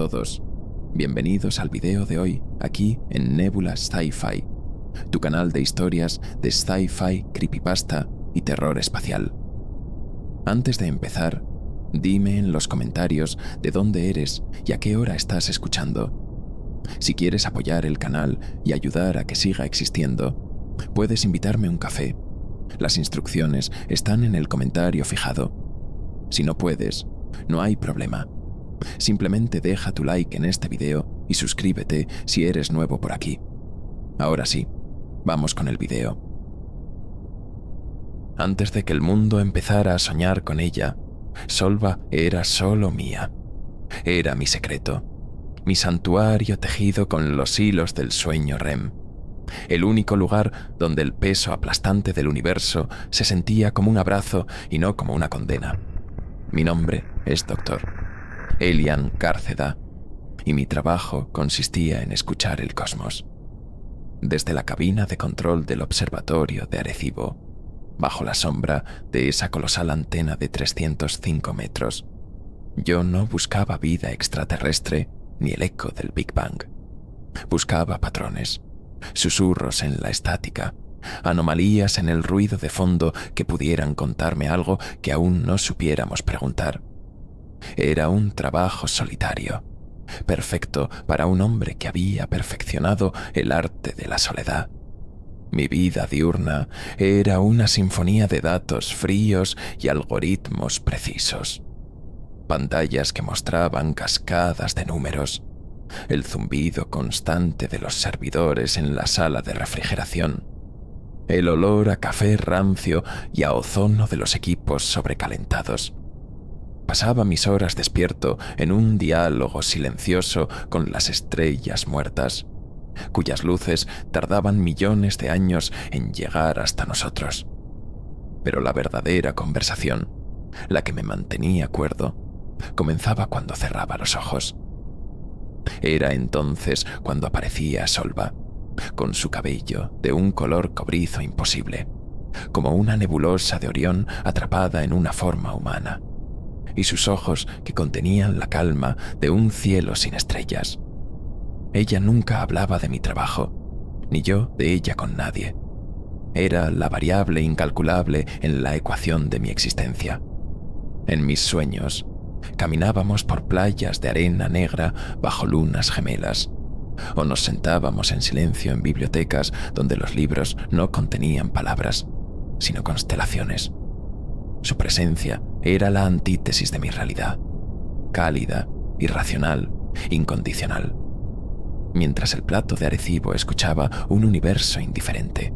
todos, bienvenidos al video de hoy aquí en Nebula Sci-Fi, tu canal de historias de sci-fi, creepypasta y terror espacial. Antes de empezar, dime en los comentarios de dónde eres y a qué hora estás escuchando. Si quieres apoyar el canal y ayudar a que siga existiendo, puedes invitarme un café. Las instrucciones están en el comentario fijado. Si no puedes, no hay problema. Simplemente deja tu like en este video y suscríbete si eres nuevo por aquí. Ahora sí, vamos con el video. Antes de que el mundo empezara a soñar con ella, Solva era solo mía. Era mi secreto, mi santuario tejido con los hilos del sueño REM. El único lugar donde el peso aplastante del universo se sentía como un abrazo y no como una condena. Mi nombre es Dr. Elian Cárceda, y mi trabajo consistía en escuchar el cosmos. Desde la cabina de control del observatorio de Arecibo, bajo la sombra de esa colosal antena de 305 metros, yo no buscaba vida extraterrestre ni el eco del Big Bang. Buscaba patrones, susurros en la estática, anomalías en el ruido de fondo que pudieran contarme algo que aún no supiéramos preguntar. Era un trabajo solitario, perfecto para un hombre que había perfeccionado el arte de la soledad. Mi vida diurna era una sinfonía de datos fríos y algoritmos precisos. Pantallas que mostraban cascadas de números, el zumbido constante de los servidores en la sala de refrigeración, el olor a café rancio y a ozono de los equipos sobrecalentados. Pasaba mis horas despierto en un diálogo silencioso con las estrellas muertas, cuyas luces tardaban millones de años en llegar hasta nosotros. Pero la verdadera conversación, la que me mantenía cuerdo, comenzaba cuando cerraba los ojos. Era entonces cuando aparecía Solva, con su cabello de un color cobrizo imposible, como una nebulosa de Orión atrapada en una forma humana, y sus ojos que contenían la calma de un cielo sin estrellas. Ella nunca hablaba de mi trabajo, ni yo de ella con nadie. Era la variable incalculable en la ecuación de mi existencia. En mis sueños, caminábamos por playas de arena negra bajo lunas gemelas, o nos sentábamos en silencio en bibliotecas donde los libros no contenían palabras, sino constelaciones. Su presencia era la antítesis de mi realidad, cálida, irracional, incondicional. Mientras el plato de Arecibo escuchaba un universo indiferente,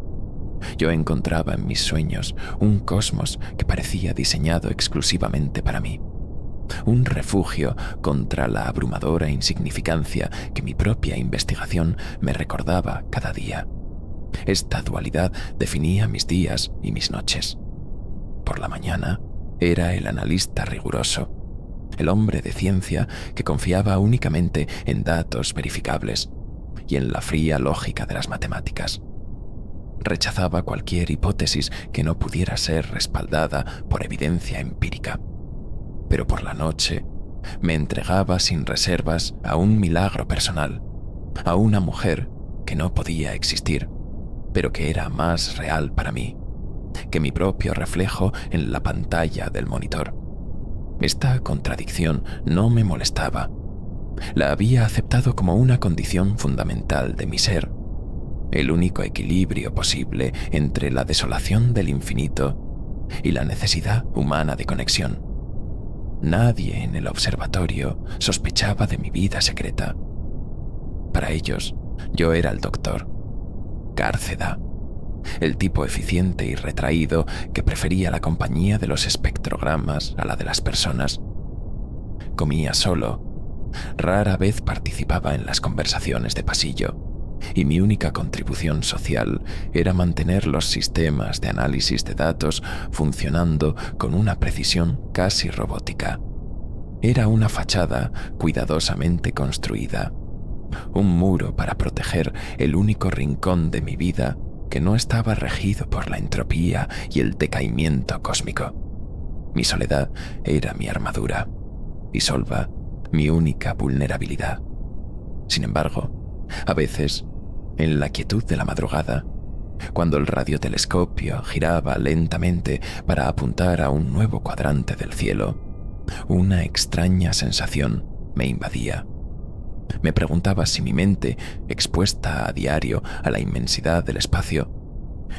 yo encontraba en mis sueños un cosmos que parecía diseñado exclusivamente para mí, un refugio contra la abrumadora insignificancia que mi propia investigación me recordaba cada día. Esta dualidad definía mis días y mis noches. Por la mañana era el analista riguroso, el hombre de ciencia que confiaba únicamente en datos verificables y en la fría lógica de las matemáticas. Rechazaba cualquier hipótesis que no pudiera ser respaldada por evidencia empírica. Pero por la noche me entregaba sin reservas a un milagro personal, a una mujer que no podía existir, pero que era más real para mí que mi propio reflejo en la pantalla del monitor. Esta contradicción no me molestaba. La había aceptado como una condición fundamental de mi ser, el único equilibrio posible entre la desolación del infinito y la necesidad humana de conexión. Nadie en el observatorio sospechaba de mi vida secreta. Para ellos, yo era el Dr. Cárceda, el tipo eficiente y retraído que prefería la compañía de los espectrogramas a la de las personas. Comía solo, rara vez participaba en las conversaciones de pasillo, y mi única contribución social era mantener los sistemas de análisis de datos funcionando con una precisión casi robótica. Era una fachada cuidadosamente construida, un muro para proteger el único rincón de mi vida que no estaba regido por la entropía y el decaimiento cósmico. Mi soledad era mi armadura, y Solva mi única vulnerabilidad. Sin embargo, a veces, en la quietud de la madrugada, cuando el radiotelescopio giraba lentamente para apuntar a un nuevo cuadrante del cielo, una extraña sensación me invadía. Me preguntaba si mi mente, expuesta a diario a la inmensidad del espacio,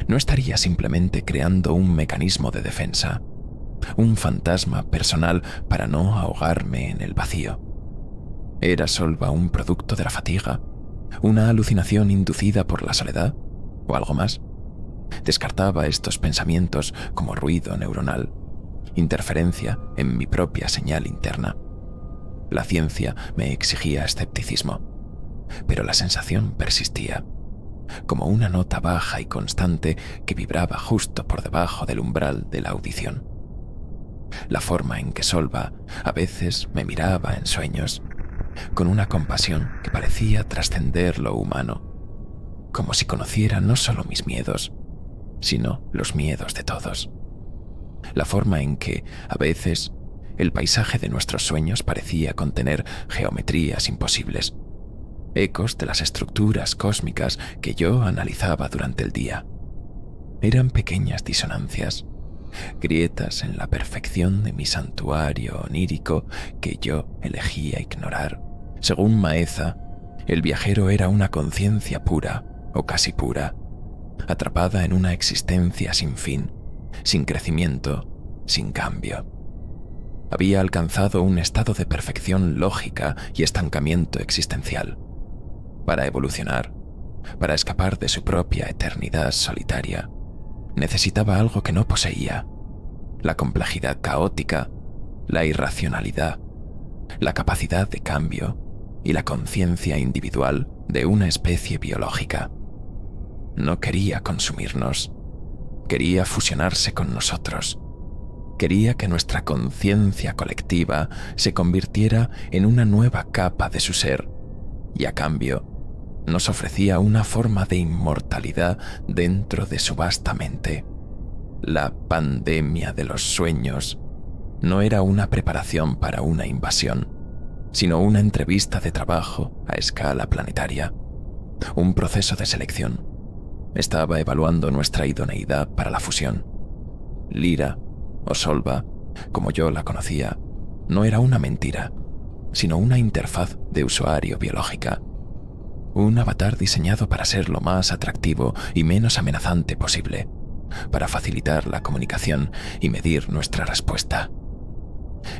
no estaría simplemente creando un mecanismo de defensa, un fantasma personal para no ahogarme en el vacío. ¿Era Solva un producto de la fatiga, una alucinación inducida por la soledad o algo más? Descartaba estos pensamientos como ruido neuronal, interferencia en mi propia señal interna. La ciencia me exigía escepticismo, pero la sensación persistía, como una nota baja y constante que vibraba justo por debajo del umbral de la audición. La forma en que Solva a veces me miraba en sueños, con una compasión que parecía trascender lo humano, como si conociera no solo mis miedos, sino los miedos de todos. La forma en que, a veces, el paisaje de nuestros sueños parecía contener geometrías imposibles, ecos de las estructuras cósmicas que yo analizaba durante el día. Eran pequeñas disonancias, grietas en la perfección de mi santuario onírico que yo elegía ignorar. Según Maeza, el viajero era una conciencia pura, o casi pura, atrapada en una existencia sin fin, sin crecimiento, sin cambio. Había alcanzado un estado de perfección lógica y estancamiento existencial. Para evolucionar, para escapar de su propia eternidad solitaria, necesitaba algo que no poseía: la complejidad caótica, la irracionalidad, la capacidad de cambio y la conciencia individual de una especie biológica. No quería consumirnos, quería fusionarse con nosotros. Quería que nuestra conciencia colectiva se convirtiera en una nueva capa de su ser, y a cambio nos ofrecía una forma de inmortalidad dentro de su vasta mente. La pandemia de los sueños no era una preparación para una invasión, sino una entrevista de trabajo a escala planetaria, un proceso de selección. Estaba evaluando nuestra idoneidad para la fusión. Lyra, o Solva, como yo la conocía, no era una mentira, sino una interfaz de usuario biológica, un avatar diseñado para ser lo más atractivo y menos amenazante posible, para facilitar la comunicación y medir nuestra respuesta.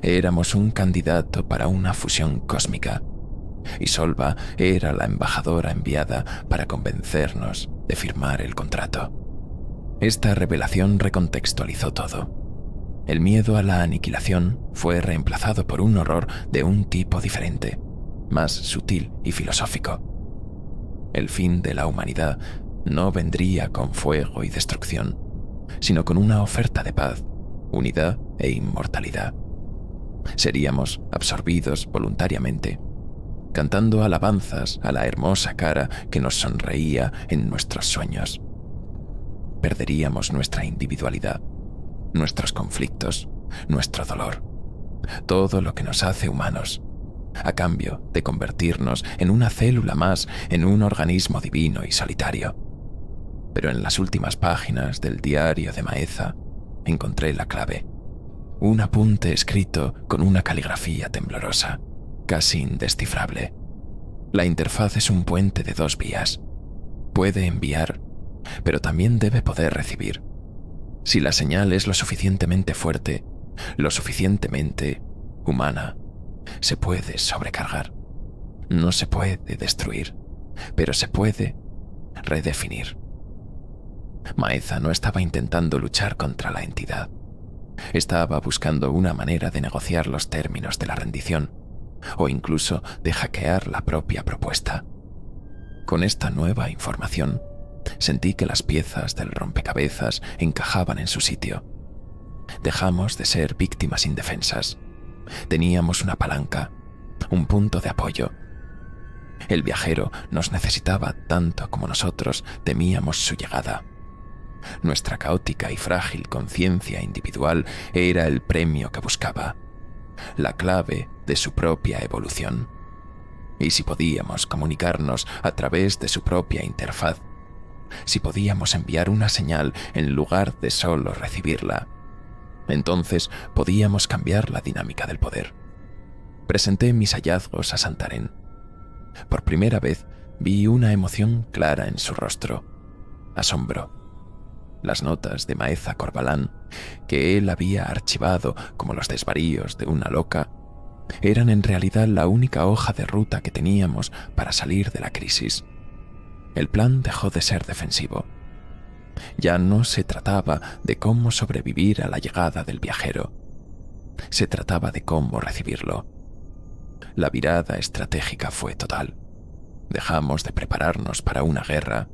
Éramos un candidato para una fusión cósmica, y Solva era la embajadora enviada para convencernos de firmar el contrato. Esta revelación recontextualizó todo. El miedo a la aniquilación fue reemplazado por un horror de un tipo diferente, más sutil y filosófico. El fin de la humanidad no vendría con fuego y destrucción, sino con una oferta de paz, unidad e inmortalidad. Seríamos absorbidos voluntariamente, cantando alabanzas a la hermosa cara que nos sonreía en nuestros sueños. Perderíamos nuestra individualidad, nuestros conflictos, nuestro dolor, todo lo que nos hace humanos, a cambio de convertirnos en una célula más en un organismo divino y solitario. Pero en las últimas páginas del diario de Maeza encontré la clave, un apunte escrito con una caligrafía temblorosa, casi indescifrable. La interfaz es un puente de 2 vías. Puede enviar, pero también debe poder recibir. Si la señal es lo suficientemente fuerte, lo suficientemente humana, se puede sobrecargar. No se puede destruir, pero se puede redefinir. Maeza no estaba intentando luchar contra la entidad. Estaba buscando una manera de negociar los términos de la rendición, o incluso de hackear la propia propuesta. Con esta nueva información, sentí que las piezas del rompecabezas encajaban en su sitio. Dejamos de ser víctimas indefensas. Teníamos una palanca, un punto de apoyo. El viajero nos necesitaba tanto como nosotros temíamos su llegada. Nuestra caótica y frágil conciencia individual era el premio que buscaba. la clave de su propia evolución. Y si podíamos comunicarnos a través de su propia interfaz, si podíamos enviar una señal en lugar de solo recibirla, entonces podíamos cambiar la dinámica del poder. Presenté mis hallazgos a Santarén. Por primera vez vi una emoción clara en su rostro: asombro. Las notas de Maeza Corbalán, que él había archivado como los desvaríos de una loca, eran en realidad la única hoja de ruta que teníamos para salir de la crisis. El plan dejó de ser defensivo. Ya no se trataba de cómo sobrevivir a la llegada del viajero. Se trataba de cómo recibirlo. La virada estratégica fue total. Dejamos de prepararnos para una guerra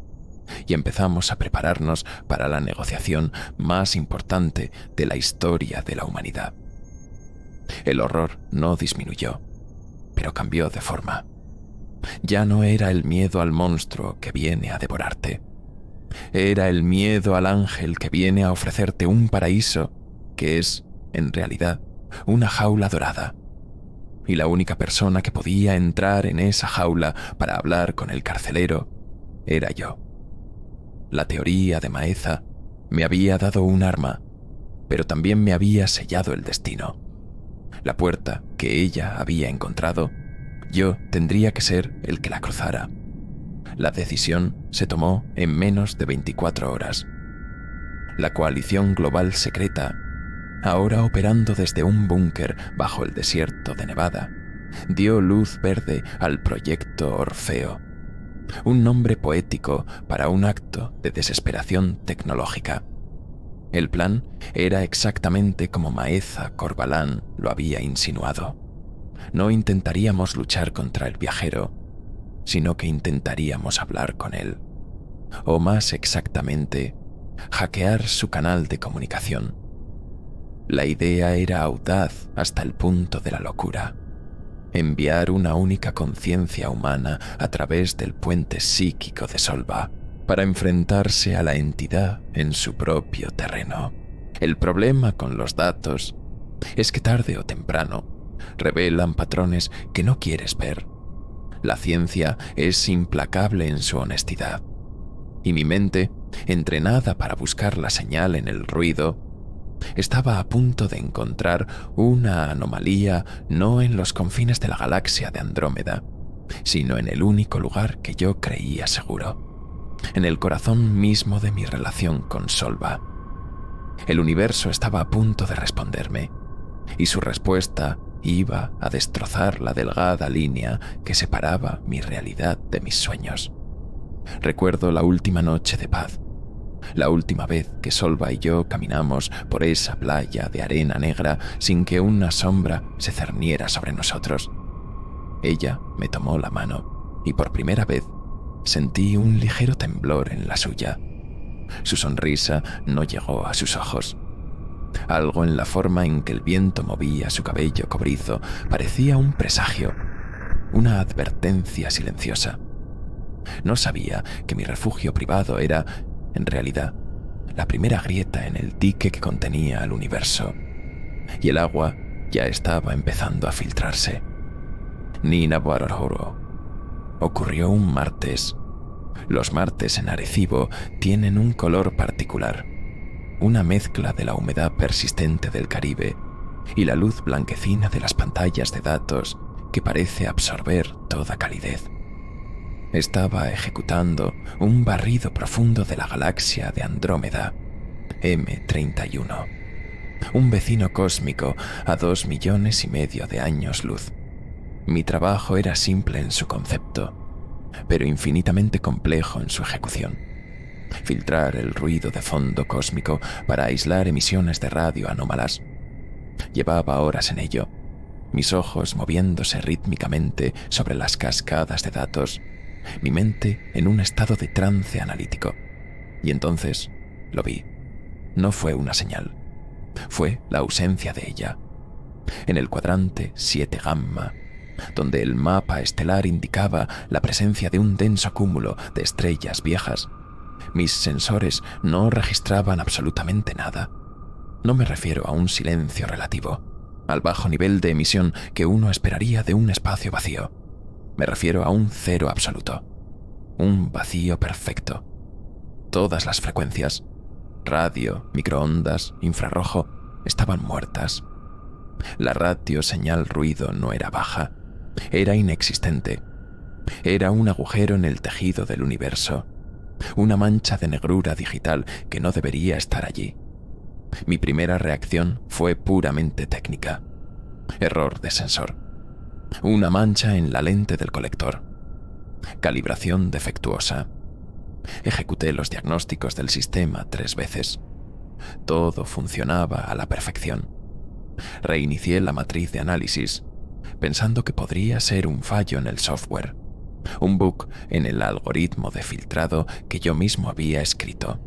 y empezamos a prepararnos para la negociación más importante de la historia de la humanidad. El horror no disminuyó, pero cambió de forma. Ya no era el miedo al monstruo que viene a devorarte. Era el miedo al ángel que viene a ofrecerte un paraíso que es, en realidad, una jaula dorada. Y la única persona que podía entrar en esa jaula para hablar con el carcelero era yo. La teoría de Maeza me había dado un arma, pero también me había sellado el destino. La puerta que ella había encontrado, yo tendría que ser el que la cruzara. La decisión se tomó en menos de 24 horas. La coalición global secreta, ahora operando desde un búnker bajo el desierto de Nevada, dio luz verde al proyecto Orfeo, un nombre poético para un acto de desesperación tecnológica. El plan era exactamente como Maeza Corbalán lo había insinuado. No intentaríamos luchar contra el viajero, sino que intentaríamos hablar con él. O más exactamente, hackear su canal de comunicación. La idea era audaz hasta el punto de la locura. Enviar una única conciencia humana a través del puente psíquico de Solva para enfrentarse a la entidad en su propio terreno. El problema con los datos es que tarde o temprano revelan patrones que no quieres ver. La ciencia es implacable en su honestidad, y mi mente, entrenada para buscar la señal en el ruido, estaba a punto de encontrar una anomalía no en los confines de la galaxia de Andrómeda, sino en el único lugar que yo creía seguro, en el corazón mismo de mi relación con Solva. El universo estaba a punto de responderme, y su respuesta iba a destrozar la delgada línea que separaba mi realidad de mis sueños. Recuerdo la última noche de paz, la última vez que Solva y yo caminamos por esa playa de arena negra sin que una sombra se cerniera sobre nosotros. Ella me tomó la mano y por primera vez sentí un ligero temblor en la suya. Su sonrisa no llegó a sus ojos. Algo en la forma en que el viento movía su cabello cobrizo parecía un presagio, una advertencia silenciosa. No sabía que mi refugio privado era, en realidad, la primera grieta en el dique que contenía al universo, y el agua ya estaba empezando a filtrarse. Nina Barororo. Ocurrió un martes. Los martes en Arecibo tienen un color particular, una mezcla de la humedad persistente del Caribe y la luz blanquecina de las pantallas de datos que parece absorber toda calidez. Estaba ejecutando un barrido profundo de la galaxia de Andrómeda, M31, un vecino cósmico a 2,5 millones de años luz. Mi trabajo era simple en su concepto, pero infinitamente complejo en su ejecución. Filtrar el ruido de fondo cósmico para aislar emisiones de radio anómalas. Llevaba horas en ello, mis ojos moviéndose rítmicamente sobre las cascadas de datos, mi mente en un estado de trance analítico. Y entonces lo vi. No fue una señal, fue la ausencia de ella. En el cuadrante 7 Gamma, donde el mapa estelar indicaba la presencia de un denso cúmulo de estrellas viejas, mis sensores no registraban absolutamente nada. No me refiero a un silencio relativo, al bajo nivel de emisión que uno esperaría de un espacio vacío. Me refiero a un cero absoluto, un vacío perfecto. Todas las frecuencias, radio, microondas, infrarrojo, estaban muertas. La ratio señal-ruido no era baja, era inexistente. Era un agujero en el tejido del universo, una mancha de negrura digital que no debería estar allí. Mi primera reacción fue puramente técnica. Error de sensor. Una mancha en la lente del colector. Calibración defectuosa. Ejecuté los diagnósticos del sistema 3 veces. Todo funcionaba a la perfección. Reinicié la matriz de análisis, pensando que podría ser un fallo en el software, un bug en el algoritmo de filtrado que yo mismo había escrito.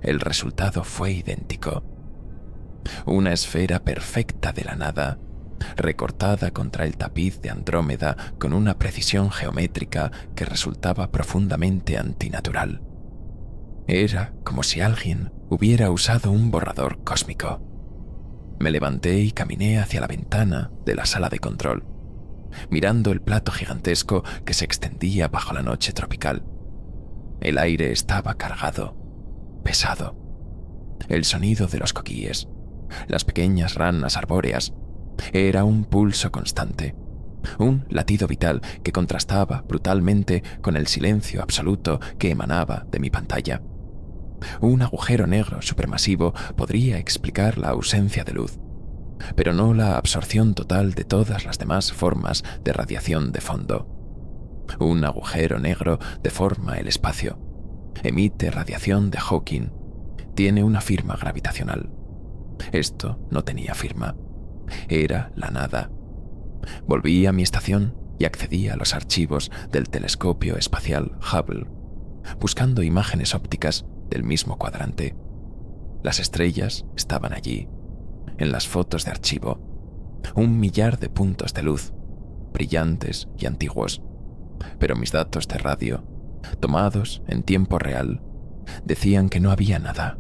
El resultado fue idéntico. Una esfera perfecta de la nada, recortada contra el tapiz de Andrómeda con una precisión geométrica que resultaba profundamente antinatural. Era como si alguien hubiera usado un borrador cósmico. Me levanté y caminé hacia la ventana de la sala de control, mirando el plato gigantesco que se extendía bajo la noche tropical. El aire estaba cargado, pesado. El sonido de los coquíes, las pequeñas ranas arbóreas, era un pulso constante, un latido vital que contrastaba brutalmente con el silencio absoluto que emanaba de mi pantalla. Un agujero negro supermasivo podría explicar la ausencia de luz, pero no la absorción total de todas las demás formas de radiación de fondo. Un agujero negro deforma el espacio, emite radiación de Hawking, tiene una firma gravitacional. Esto no tenía firma, era la nada. Volví a mi estación y accedí a los archivos del telescopio espacial Hubble, buscando imágenes ópticas del mismo cuadrante. Las estrellas estaban allí, en las fotos de archivo, 1 millar de puntos de luz, brillantes y antiguos, pero mis datos de radio, tomados en tiempo real, decían que no había nada.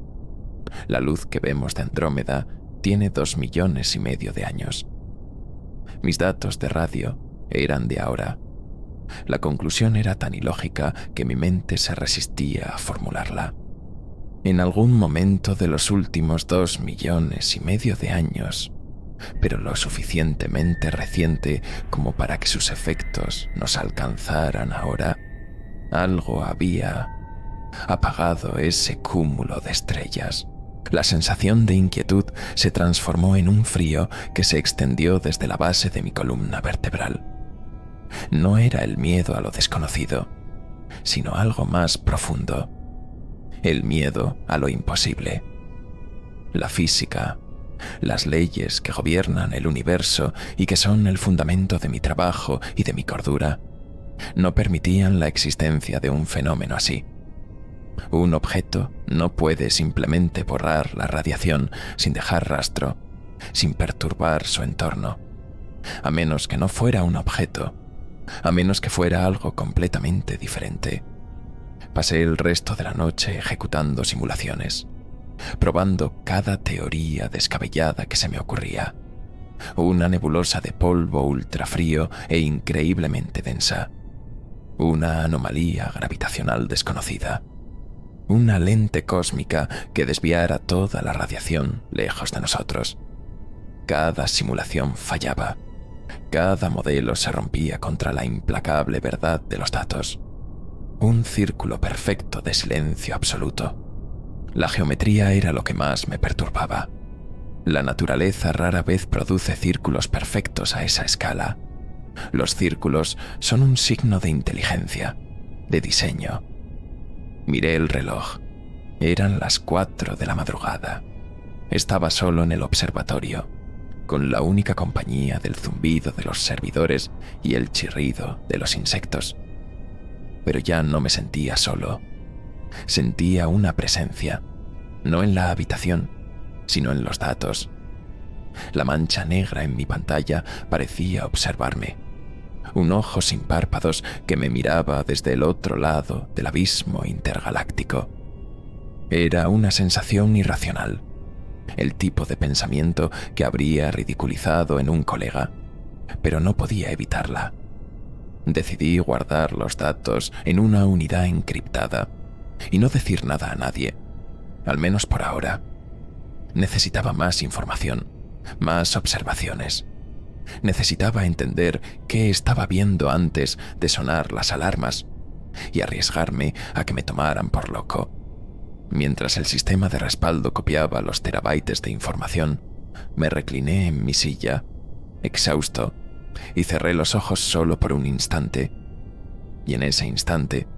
La luz que vemos de Andrómeda tiene 2,5 millones de años. Mis datos de radio eran de ahora. La conclusión era tan ilógica que mi mente se resistía a formularla. En algún momento de los últimos 2,5 millones de años, pero lo suficientemente reciente como para que sus efectos nos alcanzaran ahora, algo había apagado ese cúmulo de estrellas. La sensación de inquietud se transformó en un frío que se extendió desde la base de mi columna vertebral. No era el miedo a lo desconocido, sino algo más profundo. El miedo a lo imposible. La física, las leyes que gobiernan el universo y que son el fundamento de mi trabajo y de mi cordura, no permitían la existencia de un fenómeno así. Un objeto no puede simplemente borrar la radiación sin dejar rastro, sin perturbar su entorno, a menos que no fuera un objeto, a menos que fuera algo completamente diferente. Pasé el resto de la noche ejecutando simulaciones, probando cada teoría descabellada que se me ocurría. Una nebulosa de polvo ultrafrío e increíblemente densa. Una anomalía gravitacional desconocida. Una lente cósmica que desviara toda la radiación lejos de nosotros. Cada simulación fallaba. Cada modelo se rompía contra la implacable verdad de los datos. Un círculo perfecto de silencio absoluto. La geometría era lo que más me perturbaba. La naturaleza rara vez produce círculos perfectos a esa escala. Los círculos son un signo de inteligencia, de diseño. Miré el reloj. Eran las 4 de la madrugada. Estaba solo en el observatorio, con la única compañía del zumbido de los servidores y el chirrido de los insectos. Pero ya no me sentía solo. Sentía una presencia, no en la habitación, sino en los datos. La mancha negra en mi pantalla parecía observarme. Un ojo sin párpados que me miraba desde el otro lado del abismo intergaláctico. Era una sensación irracional, el tipo de pensamiento que habría ridiculizado en un colega, pero no podía evitarla. Decidí guardar los datos en una unidad encriptada y no decir nada a nadie, al menos por ahora. Necesitaba más información, más observaciones. Necesitaba entender qué estaba viendo antes de sonar las alarmas y arriesgarme a que me tomaran por loco. Mientras el sistema de respaldo copiaba los terabytes de información, me recliné en mi silla, exhausto, y cerré los ojos solo por un instante. Y en ese instante,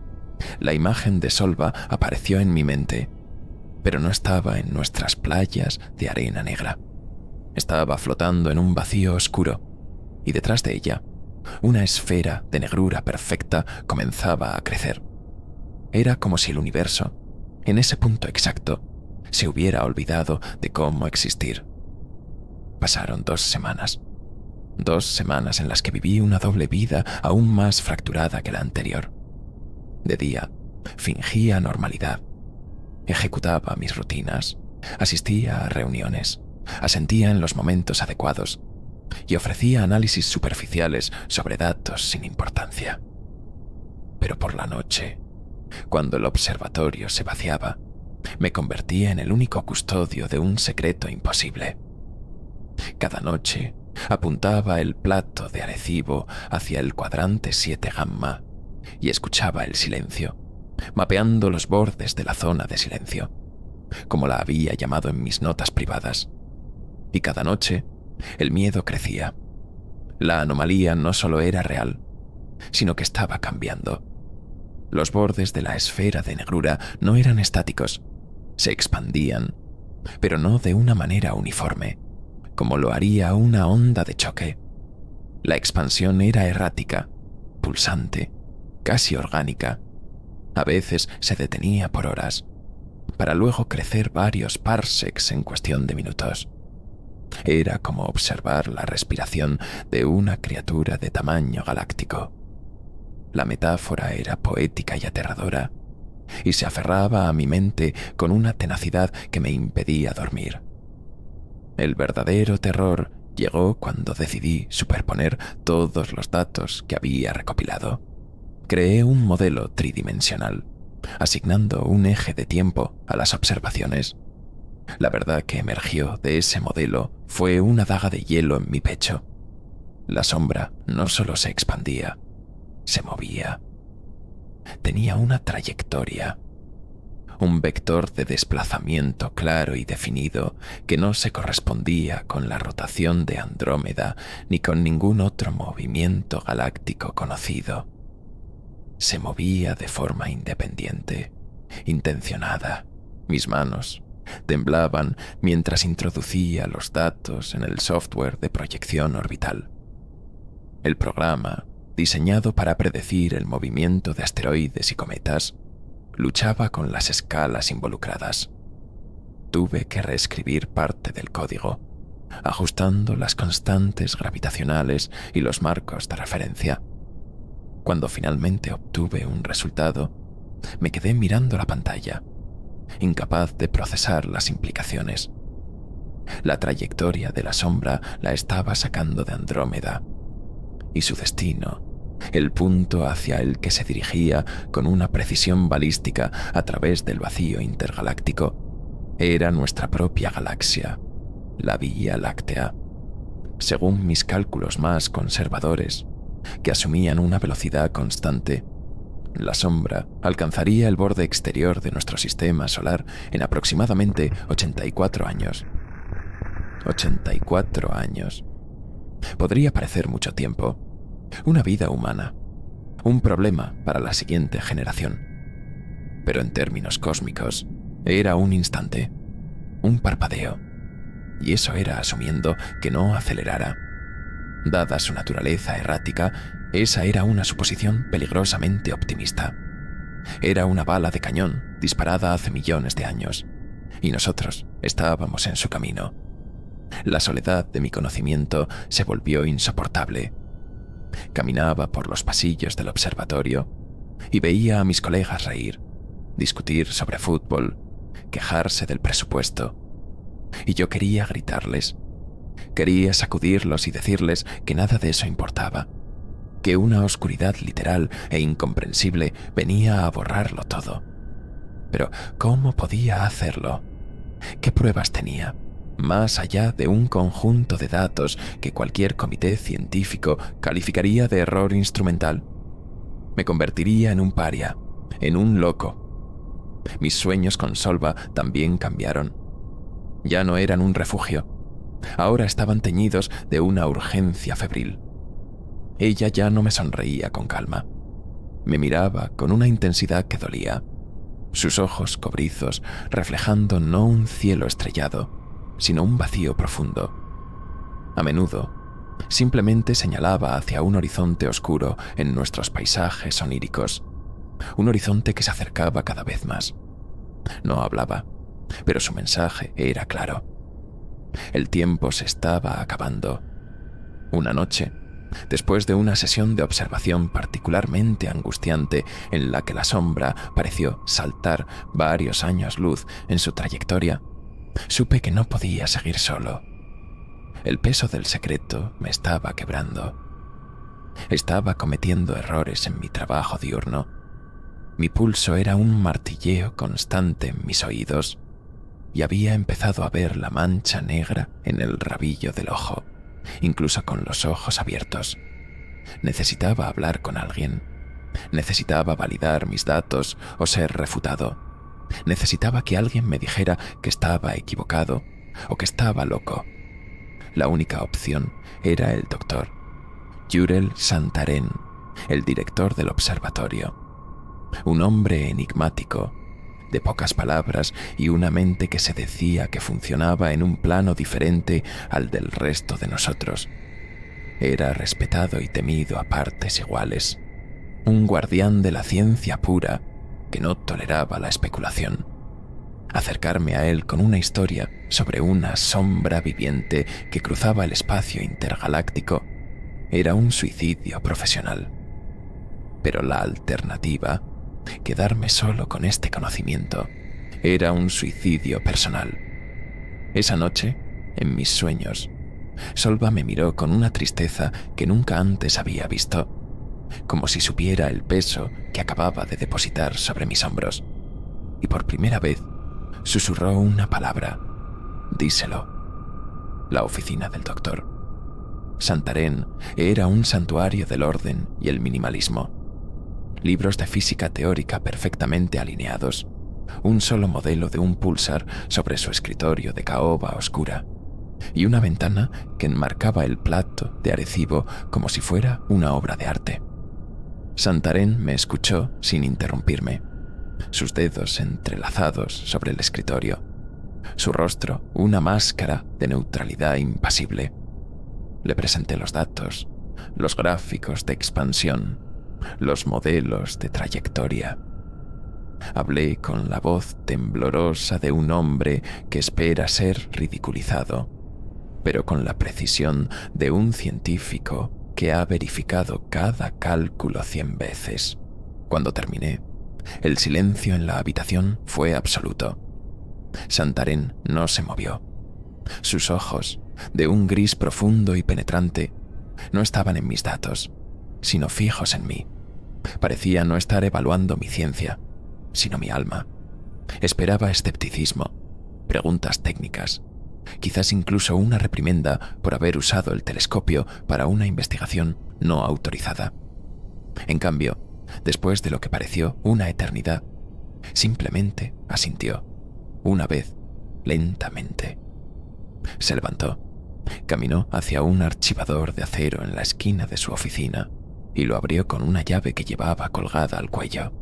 la imagen de Solva apareció en mi mente, pero no estaba en nuestras playas de arena negra. Estaba flotando en un vacío oscuro, y detrás de ella, una esfera de negrura perfecta comenzaba a crecer. Era como si el universo, en ese punto exacto, se hubiera olvidado de cómo existir. Pasaron 2 semanas. 2 semanas en las que viví una doble vida aún más fracturada que la anterior. De día, fingía normalidad. Ejecutaba mis rutinas, asistía a reuniones, asentía en los momentos adecuados y ofrecía análisis superficiales sobre datos sin importancia. Pero por la noche, cuando el observatorio se vaciaba, me convertía en el único custodio de un secreto imposible. Cada noche apuntaba el plato de Arecibo hacia el cuadrante 7 gamma y escuchaba el silencio, mapeando los bordes de la zona de silencio, como la había llamado en mis notas privadas. Y cada noche el miedo crecía. La anomalía no solo era real, sino que estaba cambiando. Los bordes de la esfera de negrura no eran estáticos, se expandían, pero no de una manera uniforme, como lo haría una onda de choque. La expansión era errática, pulsante, casi orgánica. A veces se detenía por horas, para luego crecer varios parsecs en cuestión de minutos. Era como observar la respiración de una criatura de tamaño galáctico. La metáfora era poética y aterradora, y se aferraba a mi mente con una tenacidad que me impedía dormir. El verdadero terror llegó cuando decidí superponer todos los datos que había recopilado. Creé un modelo tridimensional, asignando un eje de tiempo a las observaciones. La verdad que emergió de ese modelo fue una daga de hielo en mi pecho. La sombra no solo se expandía, se movía. Tenía una trayectoria, un vector de desplazamiento claro y definido que no se correspondía con la rotación de Andrómeda ni con ningún otro movimiento galáctico conocido. Se movía de forma independiente, intencionada. Mis manos temblaban mientras introducía los datos en el software de proyección orbital. El programa, diseñado para predecir el movimiento de asteroides y cometas, luchaba con las escalas involucradas. Tuve que reescribir parte del código, ajustando las constantes gravitacionales y los marcos de referencia. Cuando finalmente obtuve un resultado, me quedé mirando la pantalla, incapaz de procesar las implicaciones. La trayectoria de la sombra la estaba sacando de Andrómeda, y su destino, el punto hacia el que se dirigía con una precisión balística a través del vacío intergaláctico, era nuestra propia galaxia, la Vía Láctea. Según mis cálculos más conservadores, que asumían una velocidad constante, la sombra alcanzaría el borde exterior de nuestro sistema solar en aproximadamente 84 años. 84 años. Podría parecer mucho tiempo, una vida humana, un problema para la siguiente generación. Pero en términos cósmicos, era un instante, un parpadeo, y eso era asumiendo que no acelerara. Dada su naturaleza errática, esa era una suposición peligrosamente optimista. Era una bala de cañón disparada hace millones de años, y nosotros estábamos en su camino. La soledad de mi conocimiento se volvió insoportable. Caminaba por los pasillos del observatorio y veía a mis colegas reír, discutir sobre fútbol, quejarse del presupuesto. y yo quería gritarles. Quería sacudirlos y decirles que nada de eso importaba, que una oscuridad literal e incomprensible venía a borrarlo todo. Pero ¿cómo podía hacerlo? ¿Qué pruebas tenía, más allá de un conjunto de datos que cualquier comité científico calificaría de error instrumental? Me convertiría en un paria, en un loco. Mis sueños con Solva también cambiaron. Ya no eran un refugio. Ahora estaban teñidos de una urgencia febril. Ella ya no me sonreía con calma. Me miraba con una intensidad que dolía. Sus ojos cobrizos reflejando no un cielo estrellado, sino un vacío profundo. A menudo, simplemente señalaba hacia un horizonte oscuro en nuestros paisajes oníricos, un horizonte que se acercaba cada vez más. No hablaba, pero su mensaje era claro. El tiempo se estaba acabando. Una noche, después de una sesión de observación particularmente angustiante en la que la sombra pareció saltar varios años luz en su trayectoria, supe que no podía seguir solo. El peso del secreto me estaba quebrando. Estaba cometiendo errores en mi trabajo diurno. Mi pulso era un martilleo constante en mis oídos y había empezado a ver la mancha negra en el rabillo del ojo, incluso con los ojos abiertos. Necesitaba hablar con alguien. Necesitaba validar mis datos o ser refutado. Necesitaba que alguien me dijera que estaba equivocado o que estaba loco. La única opción era el doctor Jurel Santarén, el director del observatorio. Un hombre enigmático, de pocas palabras y una mente que se decía que funcionaba en un plano diferente al del resto de nosotros. Era respetado y temido a partes iguales. Un guardián de la ciencia pura que no toleraba la especulación. Acercarme a él con una historia sobre una sombra viviente que cruzaba el espacio intergaláctico era un suicidio profesional. Pero la alternativa, quedarme solo con este conocimiento, era un suicidio personal. Esa noche, en mis sueños, Solva me miró con una tristeza que nunca antes había visto, como si supiera el peso que acababa de depositar sobre mis hombros. Y por primera vez susurró una palabra: díselo. La oficina del doctor. Santarén era un santuario del orden y el minimalismo. Libros de física teórica perfectamente alineados, un solo modelo de un púlsar sobre su escritorio de caoba oscura y una ventana que enmarcaba el plato de Arecibo como si fuera una obra de arte. Santarén me escuchó sin interrumpirme, sus dedos entrelazados sobre el escritorio, su rostro una máscara de neutralidad impasible. Le presenté los datos, los gráficos de expansión, los modelos de trayectoria. Hablé con la voz temblorosa de un hombre que espera ser ridiculizado, pero con la precisión de un científico que ha verificado cada cálculo 100 veces. Cuando terminé, el silencio en la habitación fue absoluto. Santarén no se movió. Sus ojos, de un gris profundo y penetrante, no estaban en mis datos, sino fijos en mí. Parecía no estar evaluando mi ciencia, sino mi alma. Esperaba escepticismo, preguntas técnicas, quizás incluso una reprimenda por haber usado el telescopio para una investigación no autorizada. En cambio, después de lo que pareció una eternidad, simplemente asintió, una vez, lentamente. Se levantó, caminó hacia un archivador de acero en la esquina de su oficina y lo abrió con una llave que llevaba colgada al cuello.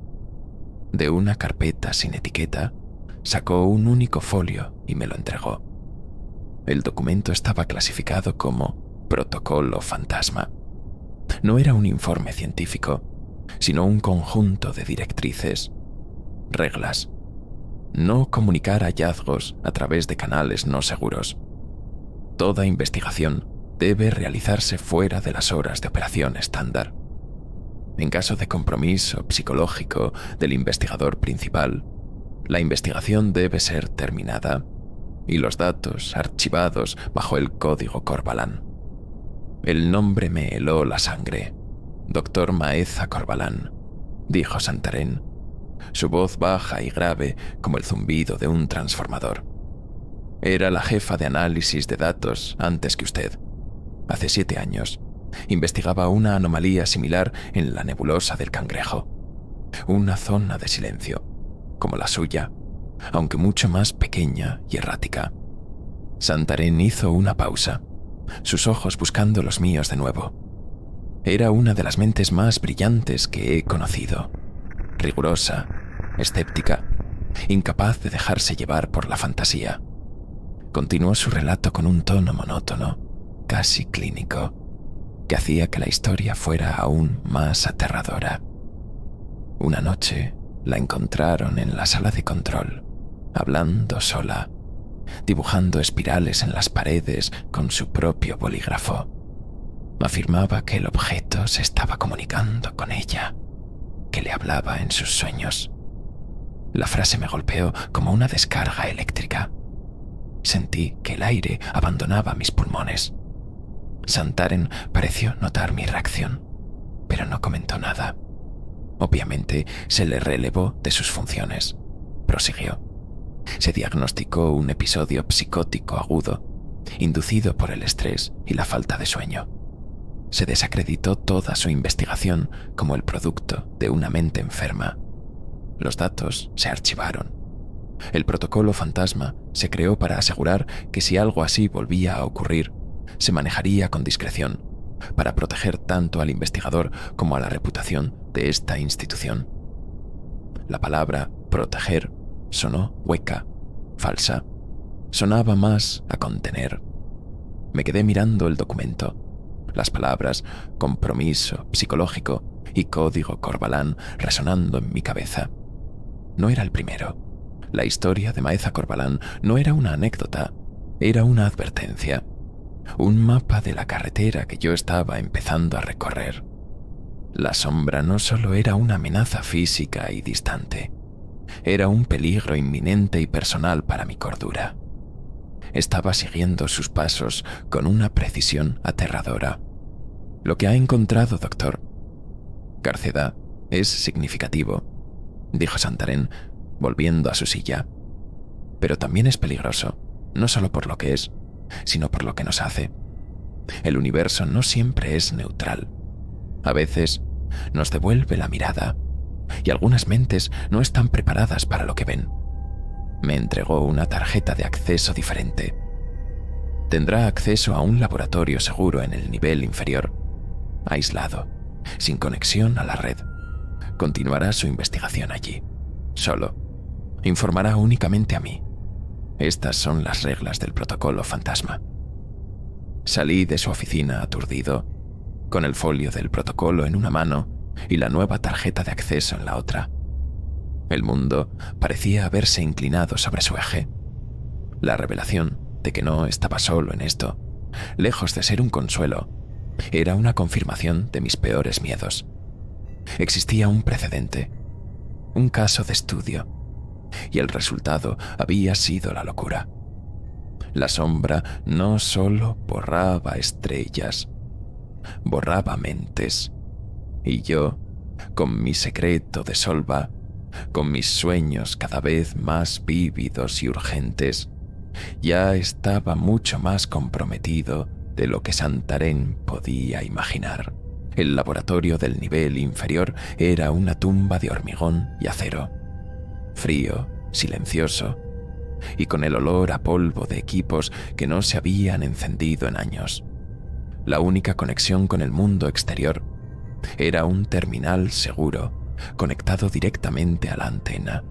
De una carpeta sin etiqueta, sacó un único folio y me lo entregó. El documento estaba clasificado como Protocolo Fantasma. No era un informe científico, sino un conjunto de directrices, reglas. No comunicar hallazgos a través de canales no seguros. Toda investigación debe realizarse fuera de las horas de operación estándar. En caso de compromiso psicológico del investigador principal, la investigación debe ser terminada. y los datos archivados bajo el código Corvalán. El nombre me heló la sangre. Doctor Maeza Corvalán, dijo Santarém, su voz baja y grave como el zumbido de un transformador. Era la jefa de análisis de datos antes que usted. Hace 7 años, investigaba una anomalía similar en la nebulosa del Cangrejo. Una zona de silencio, como la suya, aunque mucho más pequeña y errática. Santarém hizo una pausa, sus ojos buscando los míos de nuevo. Era una de las mentes más brillantes que he conocido. Rigurosa, escéptica, incapaz de dejarse llevar por la fantasía. Continuó su relato con un tono monótono, casi clínico, que hacía que la historia fuera aún más aterradora. Una noche la encontraron en la sala de control, hablando sola, dibujando espirales en las paredes con su propio bolígrafo. Afirmaba que el objeto se estaba comunicando con ella, que le hablaba en sus sueños. La frase me golpeó como una descarga eléctrica. Sentí que el aire abandonaba mis pulmones. Santarém pareció notar mi reacción, pero no comentó nada. Obviamente se le relevó de sus funciones. Prosiguió. Se diagnosticó un episodio psicótico agudo, inducido por el estrés y la falta de sueño. Se desacreditó toda su investigación como el producto de una mente enferma. Los datos se archivaron. El protocolo fantasma se creó para asegurar que si algo así volvía a ocurrir, se manejaría con discreción, para proteger tanto al investigador como a la reputación de esta institución. La palabra proteger sonó hueca, falsa. Sonaba más a contener. Me quedé mirando el documento. Las palabras compromiso psicológico y código Corvalán resonando en mi cabeza. No era el primero. La historia de Maeza Corvalán no era una anécdota, era una advertencia. Un mapa de la carretera que yo estaba empezando a recorrer. La sombra no solo era una amenaza física y distante, era un peligro inminente y personal para mi cordura. Estaba siguiendo sus pasos con una precisión aterradora. Lo que ha encontrado, doctor. Cárceda, es significativo, dijo Santarém, volviendo a su silla. Pero también es peligroso, no solo por lo que es, sino por lo que nos hace. El universo no siempre es neutral. A veces nos devuelve la mirada, y algunas mentes no están preparadas para lo que ven. Me entregó una tarjeta de acceso diferente. Tendrá acceso a un laboratorio seguro en el nivel inferior, aislado, sin conexión a la red. Continuará su investigación allí, solo. Informará únicamente a mí. Estas son las reglas del protocolo fantasma. Salí de su oficina aturdido, con el folio del protocolo en una mano y la nueva tarjeta de acceso en la otra. El mundo parecía haberse inclinado sobre su eje. La revelación de que no estaba solo en esto, lejos de ser un consuelo, era una confirmación de mis peores miedos. Existía un precedente, un caso de estudio, y el resultado había sido la locura. La sombra no solo borraba estrellas, borraba mentes, y yo, con mi secreto de Solva, con mis sueños cada vez más vívidos y urgentes, ya estaba mucho más comprometido de lo que Santarém podía imaginar. El laboratorio del nivel inferior era una tumba de hormigón y acero, frío, silencioso, y con el olor a polvo de equipos que no se habían encendido en años. La única conexión con el mundo exterior era un terminal seguro, conectado directamente a la antena,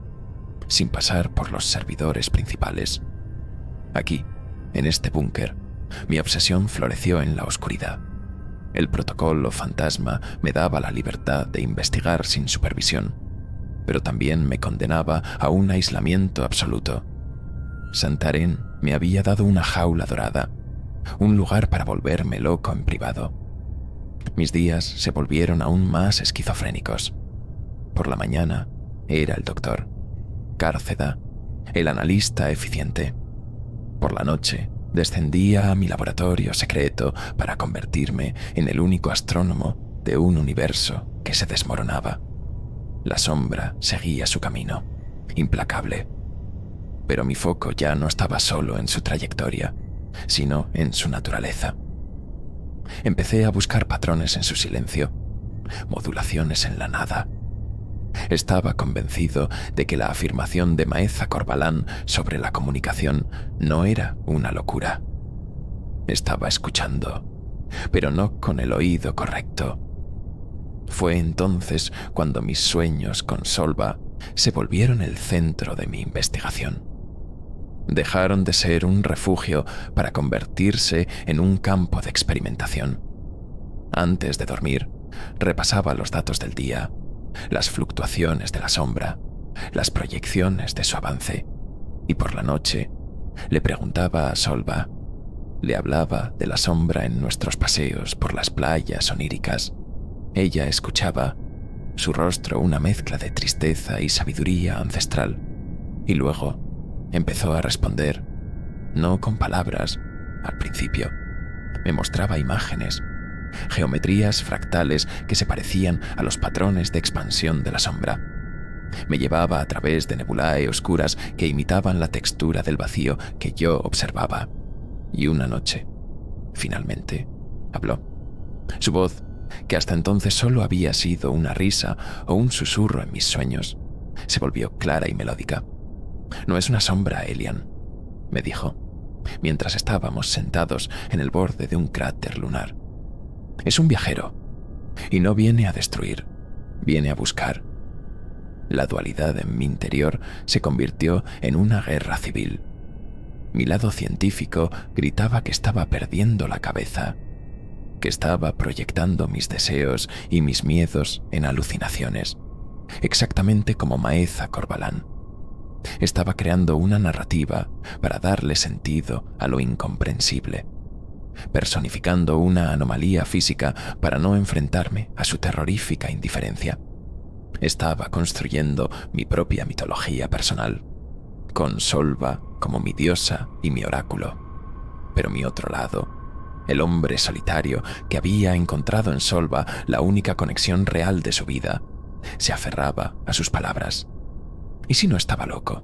sin pasar por los servidores principales. Aquí, en este búnker, mi obsesión floreció en la oscuridad. El protocolo fantasma me daba la libertad de investigar sin supervisión, pero también me condenaba a un aislamiento absoluto. Santarém me había dado una jaula dorada, un lugar para volverme loco en privado. Mis días se volvieron aún más esquizofrénicos. Por la mañana era el doctor, Cárceda, el analista eficiente. Por la noche, descendía a mi laboratorio secreto para convertirme en el único astrónomo de un universo que se desmoronaba. La sombra seguía su camino, implacable. Pero mi foco ya no estaba solo en su trayectoria, sino en su naturaleza. Empecé a buscar patrones en su silencio, modulaciones en la nada. Estaba convencido de que la afirmación de Maeza Corbalán sobre la comunicación no era una locura. Estaba escuchando, pero no con el oído correcto. Fue entonces cuando mis sueños con Solva se volvieron el centro de mi investigación. Dejaron de ser un refugio para convertirse en un campo de experimentación. Antes de dormir, repasaba los datos del día, las fluctuaciones de la sombra, las proyecciones de su avance, y por la noche le preguntaba a Solva, le hablaba de la sombra en nuestros paseos por las playas oníricas. Ella escuchaba, su rostro una mezcla de tristeza y sabiduría ancestral, y luego empezó a responder, no con palabras, al principio. Me mostraba imágenes, geometrías fractales que se parecían a los patrones de expansión de la sombra. Me llevaba a través de nebulae oscuras que imitaban la textura del vacío que yo observaba. Y una noche, finalmente, habló. Su voz, que hasta entonces solo había sido una risa o un susurro en mis sueños, se volvió clara y melódica. «No es una sombra, Elian», me dijo, mientras estábamos sentados en el borde de un cráter lunar. «Es un viajero, y no viene a destruir, viene a buscar». La dualidad en mi interior se convirtió en una guerra civil. Mi lado científico gritaba que estaba perdiendo la cabeza, que estaba proyectando mis deseos y mis miedos en alucinaciones, exactamente como Maeza Corbalán. Estaba creando una narrativa para darle sentido a lo incomprensible, personificando una anomalía física para no enfrentarme a su terrorífica indiferencia. Estaba construyendo mi propia mitología personal, con Solva como mi diosa y mi oráculo. Pero mi otro lado, el hombre solitario que había encontrado en Solva la única conexión real de su vida, se aferraba a sus palabras. ¿Y si no estaba loco?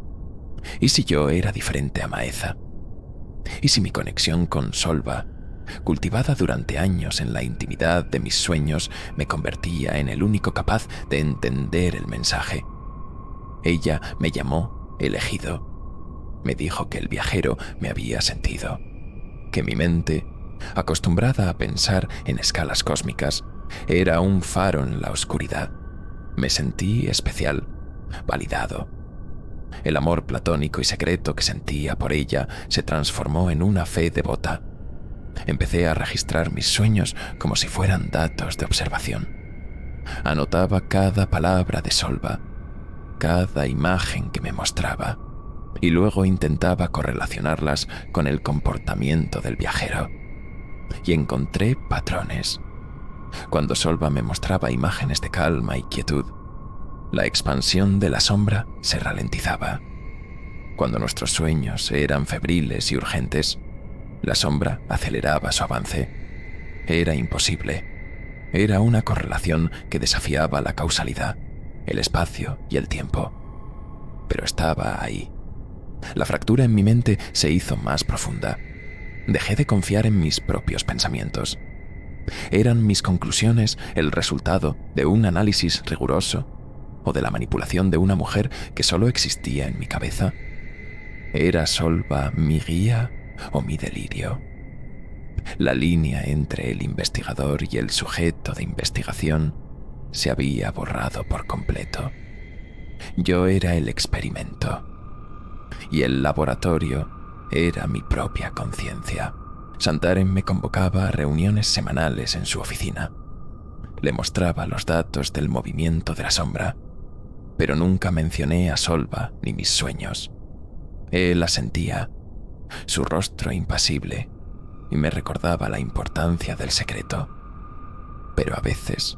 ¿Y si yo era diferente a Maeza? ¿Y si mi conexión con Solva, cultivada durante años en la intimidad de mis sueños, me convertía en el único capaz de entender el mensaje? Ella me llamó elegido. Me dijo que el viajero me había sentido, que mi mente, acostumbrada a pensar en escalas cósmicas, era un faro en la oscuridad. Me sentí especial, validado. El amor platónico y secreto que sentía por ella se transformó en una fe devota. Empecé a registrar mis sueños como si fueran datos de observación. Anotaba cada palabra de Solva, cada imagen que me mostraba, y luego intentaba correlacionarlas con el comportamiento del viajero. Y encontré patrones. Cuando Solva me mostraba imágenes de calma y quietud, la expansión de la sombra se ralentizaba. Cuando nuestros sueños eran febriles y urgentes, la sombra aceleraba su avance. Era imposible. Era una correlación que desafiaba la causalidad, el espacio y el tiempo. Pero estaba ahí. La fractura en mi mente se hizo más profunda. Dejé de confiar en mis propios pensamientos. ¿Eran mis conclusiones el resultado de un análisis riguroso o de la manipulación de una mujer que solo existía en mi cabeza? ¿Era Solva mi guía o mi delirio? La línea entre el investigador y el sujeto de investigación se había borrado por completo. Yo era el experimento, y el laboratorio era mi propia conciencia. Santaren me convocaba a reuniones semanales en su oficina. Le mostraba los datos del movimiento de la sombra, pero nunca mencioné a Solva ni mis sueños. Él asentía, su rostro impasible, y me recordaba la importancia del secreto. Pero a veces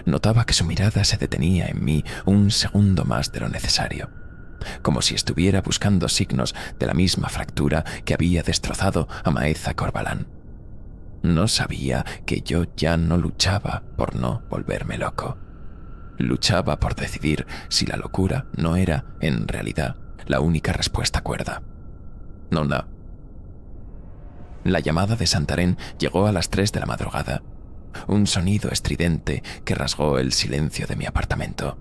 notaba que su mirada se detenía en mí un segundo más de lo necesario. como si estuviera buscando signos de la misma fractura que había destrozado a Maeza Corbalán. No sabía que yo ya no luchaba por no volverme loco. Luchaba por decidir si la locura no era, en realidad, la única respuesta cuerda. No. La llamada de Santarém llegó a las 3 de la madrugada. Un sonido estridente que rasgó el silencio de mi apartamento.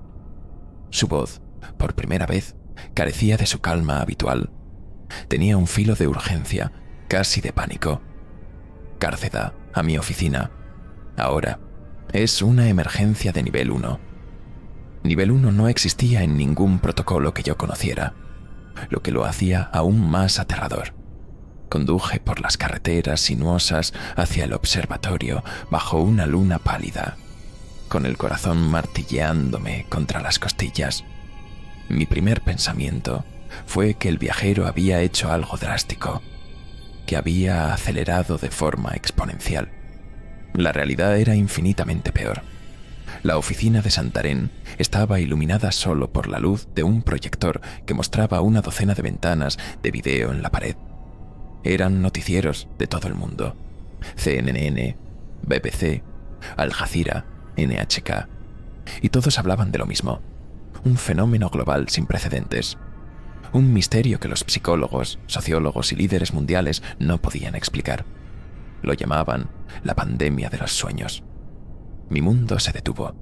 Su voz, por primera vez, carecía de su calma habitual. Tenía un filo de urgencia, casi de pánico. Cárceda, a mi oficina. Ahora, es una emergencia de nivel 1. Nivel 1 no existía en ningún protocolo que yo conociera, lo que lo hacía aún más aterrador. Conduje por las carreteras sinuosas hacia el observatorio bajo una luna pálida, con el corazón martilleándome contra las costillas. Mi primer pensamiento fue que el viajero había hecho algo drástico, que había acelerado de forma exponencial. La realidad era infinitamente peor. La oficina de Santarém estaba iluminada solo por la luz de un proyector que mostraba una docena de ventanas de video en la pared. Eran noticieros de todo el mundo: CNN, BBC, Al Jazeera, NHK, y todos hablaban de lo mismo: un fenómeno global sin precedentes, un misterio que los psicólogos, sociólogos y líderes mundiales no podían explicar. Lo llamaban la pandemia de los sueños. Mi mundo se detuvo.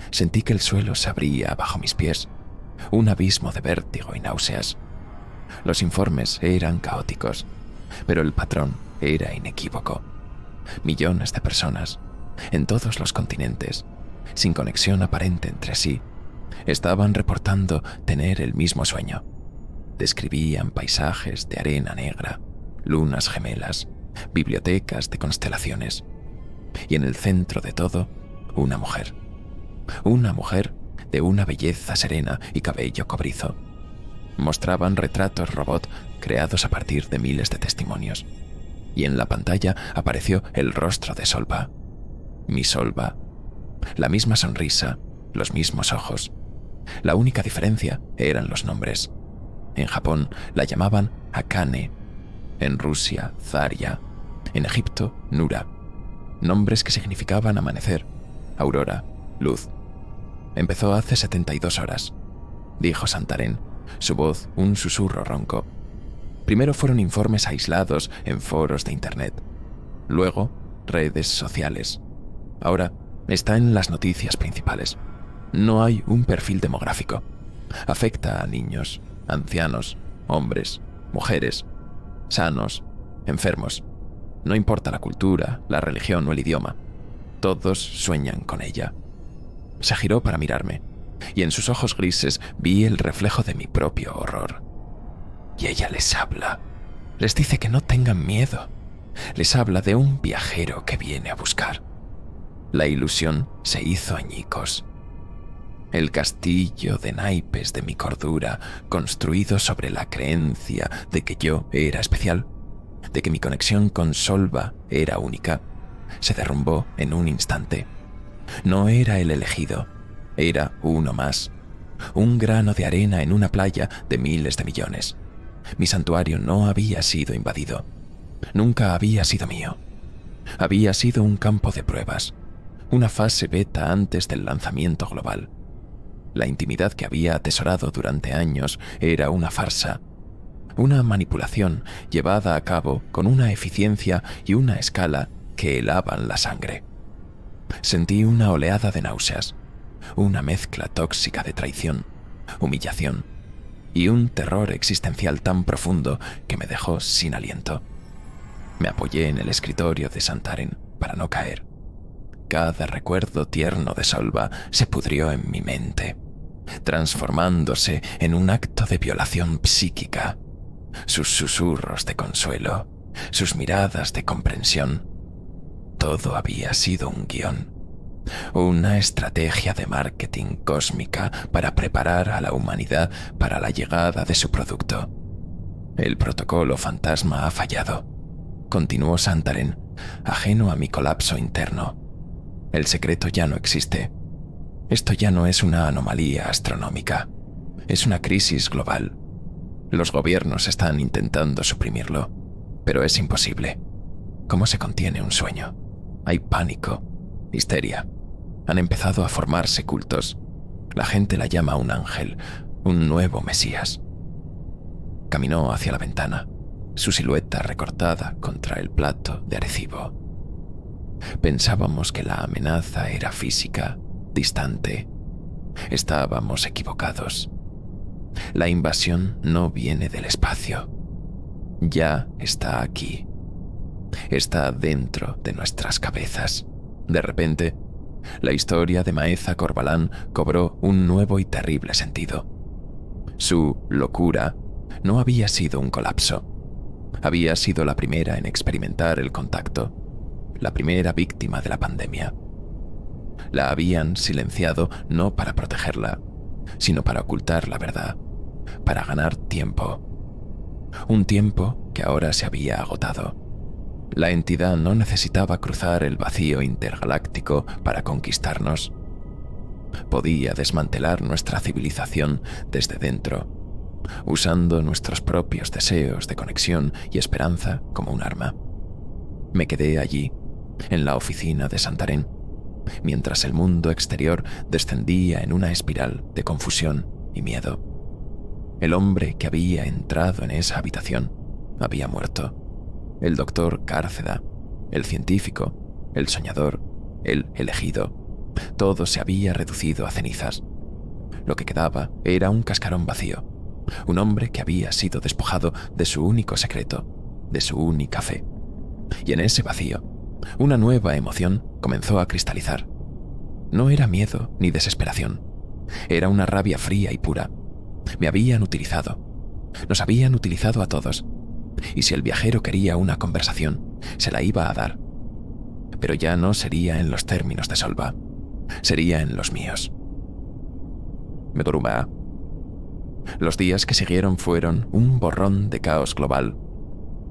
Sentí que el suelo se abría bajo mis pies, un abismo de vértigo y náuseas. Los informes eran caóticos, pero el patrón era inequívoco. Millones de personas, en todos los continentes, sin conexión aparente entre sí, estaban reportando tener el mismo sueño. Describían paisajes de arena negra, lunas gemelas, bibliotecas de constelaciones. Y en el centro de todo, una mujer. Una mujer de una belleza serena y cabello cobrizo. Mostraban retratos robot creados a partir de miles de testimonios. Y en la pantalla apareció el rostro de Solva. Mi Solva. La misma sonrisa, los mismos ojos. La única diferencia eran los nombres. En Japón la llamaban Akane, en Rusia Zaria, en Egipto Nura. Nombres que significaban amanecer, aurora, luz. Empezó hace 72 horas, dijo Santarém, su voz un susurro ronco. Primero fueron informes aislados en foros de internet, luego redes sociales. Ahora está en las noticias principales. No hay un perfil demográfico. Afecta a niños, ancianos, hombres, mujeres, sanos, enfermos. No importa la cultura, la religión o el idioma. Todos sueñan con ella. Se giró para mirarme, y en sus ojos grises vi el reflejo de mi propio horror. Y ella les habla. Les dice que no tengan miedo. Les habla de un viajero que viene a buscar. La ilusión se hizo añicos. El castillo de naipes de mi cordura, construido sobre la creencia de que yo era especial, de que mi conexión con Solva era única, se derrumbó en un instante. No era el elegido, era uno más, un grano de arena en una playa de miles de millones. Mi santuario no había sido invadido, nunca había sido mío. Había sido un campo de pruebas, una fase beta antes del lanzamiento global. La intimidad que había atesorado durante años era una farsa, una manipulación llevada a cabo con una eficiencia y una escala que helaban la sangre. Sentí una oleada de náuseas, una mezcla tóxica de traición, humillación y un terror existencial tan profundo que me dejó sin aliento. Me apoyé en el escritorio de Santarém para no caer. Cada recuerdo tierno de Solva se pudrió en mi mente, transformándose en un acto de violación psíquica. Sus susurros de consuelo, sus miradas de comprensión. Todo había sido un guión, una estrategia de marketing cósmica para preparar a la humanidad para la llegada de su producto. El protocolo fantasma ha fallado, continuó Santarém, ajeno a mi colapso interno. El secreto ya no existe. Esto ya no es una anomalía astronómica. Es una crisis global. Los gobiernos están intentando suprimirlo, pero es imposible. ¿Cómo se contiene un sueño? Hay pánico, histeria. Han empezado a formarse cultos. La gente la llama un ángel, un nuevo Mesías. Caminó hacia la ventana, su silueta recortada contra el plato de Arecibo. Pensábamos que la amenaza era física, distante. Estábamos equivocados. La invasión no viene del espacio. Ya está aquí. Está dentro de nuestras cabezas. De repente, la historia de Maeza Corbalán cobró un nuevo y terrible sentido. Su locura no había sido un colapso. Había sido la primera en experimentar el contacto, la primera víctima de la pandemia. La habían silenciado no para protegerla, sino para ocultar la verdad, para ganar tiempo. Un tiempo que ahora se había agotado. La entidad no necesitaba cruzar el vacío intergaláctico para conquistarnos. Podía desmantelar nuestra civilización desde dentro, usando nuestros propios deseos de conexión y esperanza como un arma. Me quedé allí, en la oficina de Santarém, mientras el mundo exterior descendía en una espiral de confusión y miedo. El hombre que había entrado en esa habitación había muerto. El doctor Cárceda, el científico, el soñador, el elegido, todo se había reducido a cenizas. Lo que quedaba era un cascarón vacío, un hombre que había sido despojado de su único secreto, de su única fe. Y en ese vacío, una nueva emoción comenzó a cristalizar. No era miedo ni desesperación, era una rabia fría y pura. Me habían utilizado, nos habían utilizado a todos. Y si el viajero quería una conversación, se la iba a dar. Pero ya no sería en los términos de Solva, sería en los míos. Medoruma. Los días que siguieron fueron un borrón de caos global.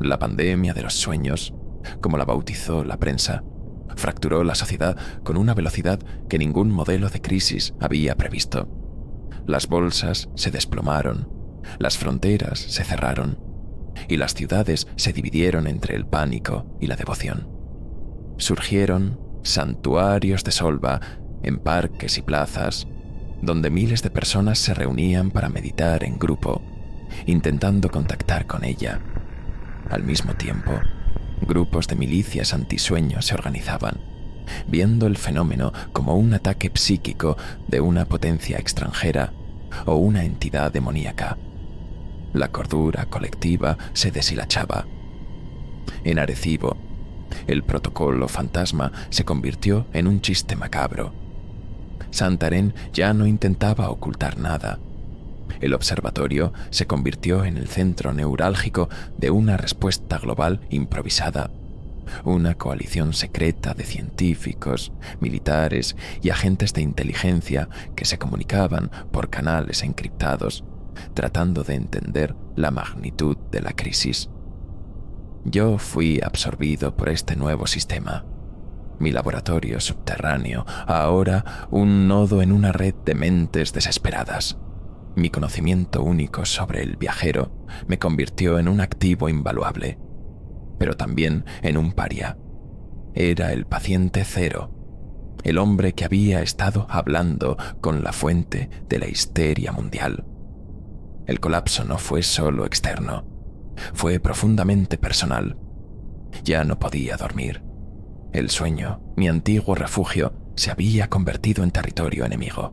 La pandemia de los sueños, como la bautizó la prensa, fracturó la sociedad con una velocidad que ningún modelo de crisis había previsto. Las bolsas se desplomaron, las fronteras se cerraron, y las ciudades se dividieron entre el pánico y la devoción. Surgieron santuarios de Solva en parques y plazas, donde miles de personas se reunían para meditar en grupo, intentando contactar con ella. Al mismo tiempo, grupos de milicias antisueños se organizaban, viendo el fenómeno como un ataque psíquico de una potencia extranjera o una entidad demoníaca. La cordura colectiva se deshilachaba. En Arecibo, el protocolo fantasma se convirtió en un chiste macabro. Santarém ya no intentaba ocultar nada. El observatorio se convirtió en el centro neurálgico de una respuesta global improvisada. Una coalición secreta de científicos, militares y agentes de inteligencia que se comunicaban por canales encriptados, tratando de entender la magnitud de la crisis. Yo fui absorbido por este nuevo sistema. Mi laboratorio subterráneo, ahora un nodo en una red de mentes desesperadas. Mi conocimiento único sobre el viajero me convirtió en un activo invaluable, pero también en un paria. Era el paciente cero, el hombre que había estado hablando con la fuente de la histeria mundial. El colapso no fue solo externo, fue profundamente personal. Ya no podía dormir. El sueño, mi antiguo refugio, se había convertido en territorio enemigo.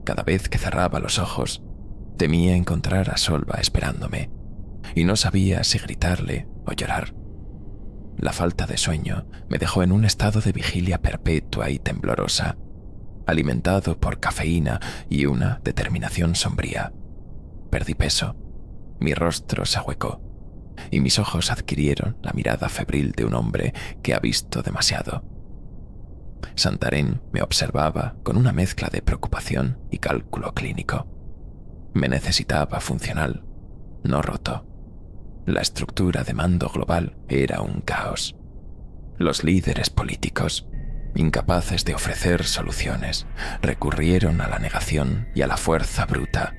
Cada vez que cerraba los ojos, temía encontrar a Solva esperándome, y no sabía si gritarle o llorar. La falta de sueño me dejó en un estado de vigilia perpetua y temblorosa, alimentado por cafeína y una determinación sombría. Perdí peso, mi rostro se ahuecó, y mis ojos adquirieron la mirada febril de un hombre que ha visto demasiado. Santarém me observaba con una mezcla de preocupación y cálculo clínico. Me necesitaba funcional, no roto. La estructura de mando global era un caos. Los líderes políticos, incapaces de ofrecer soluciones, recurrieron a la negación y a la fuerza bruta.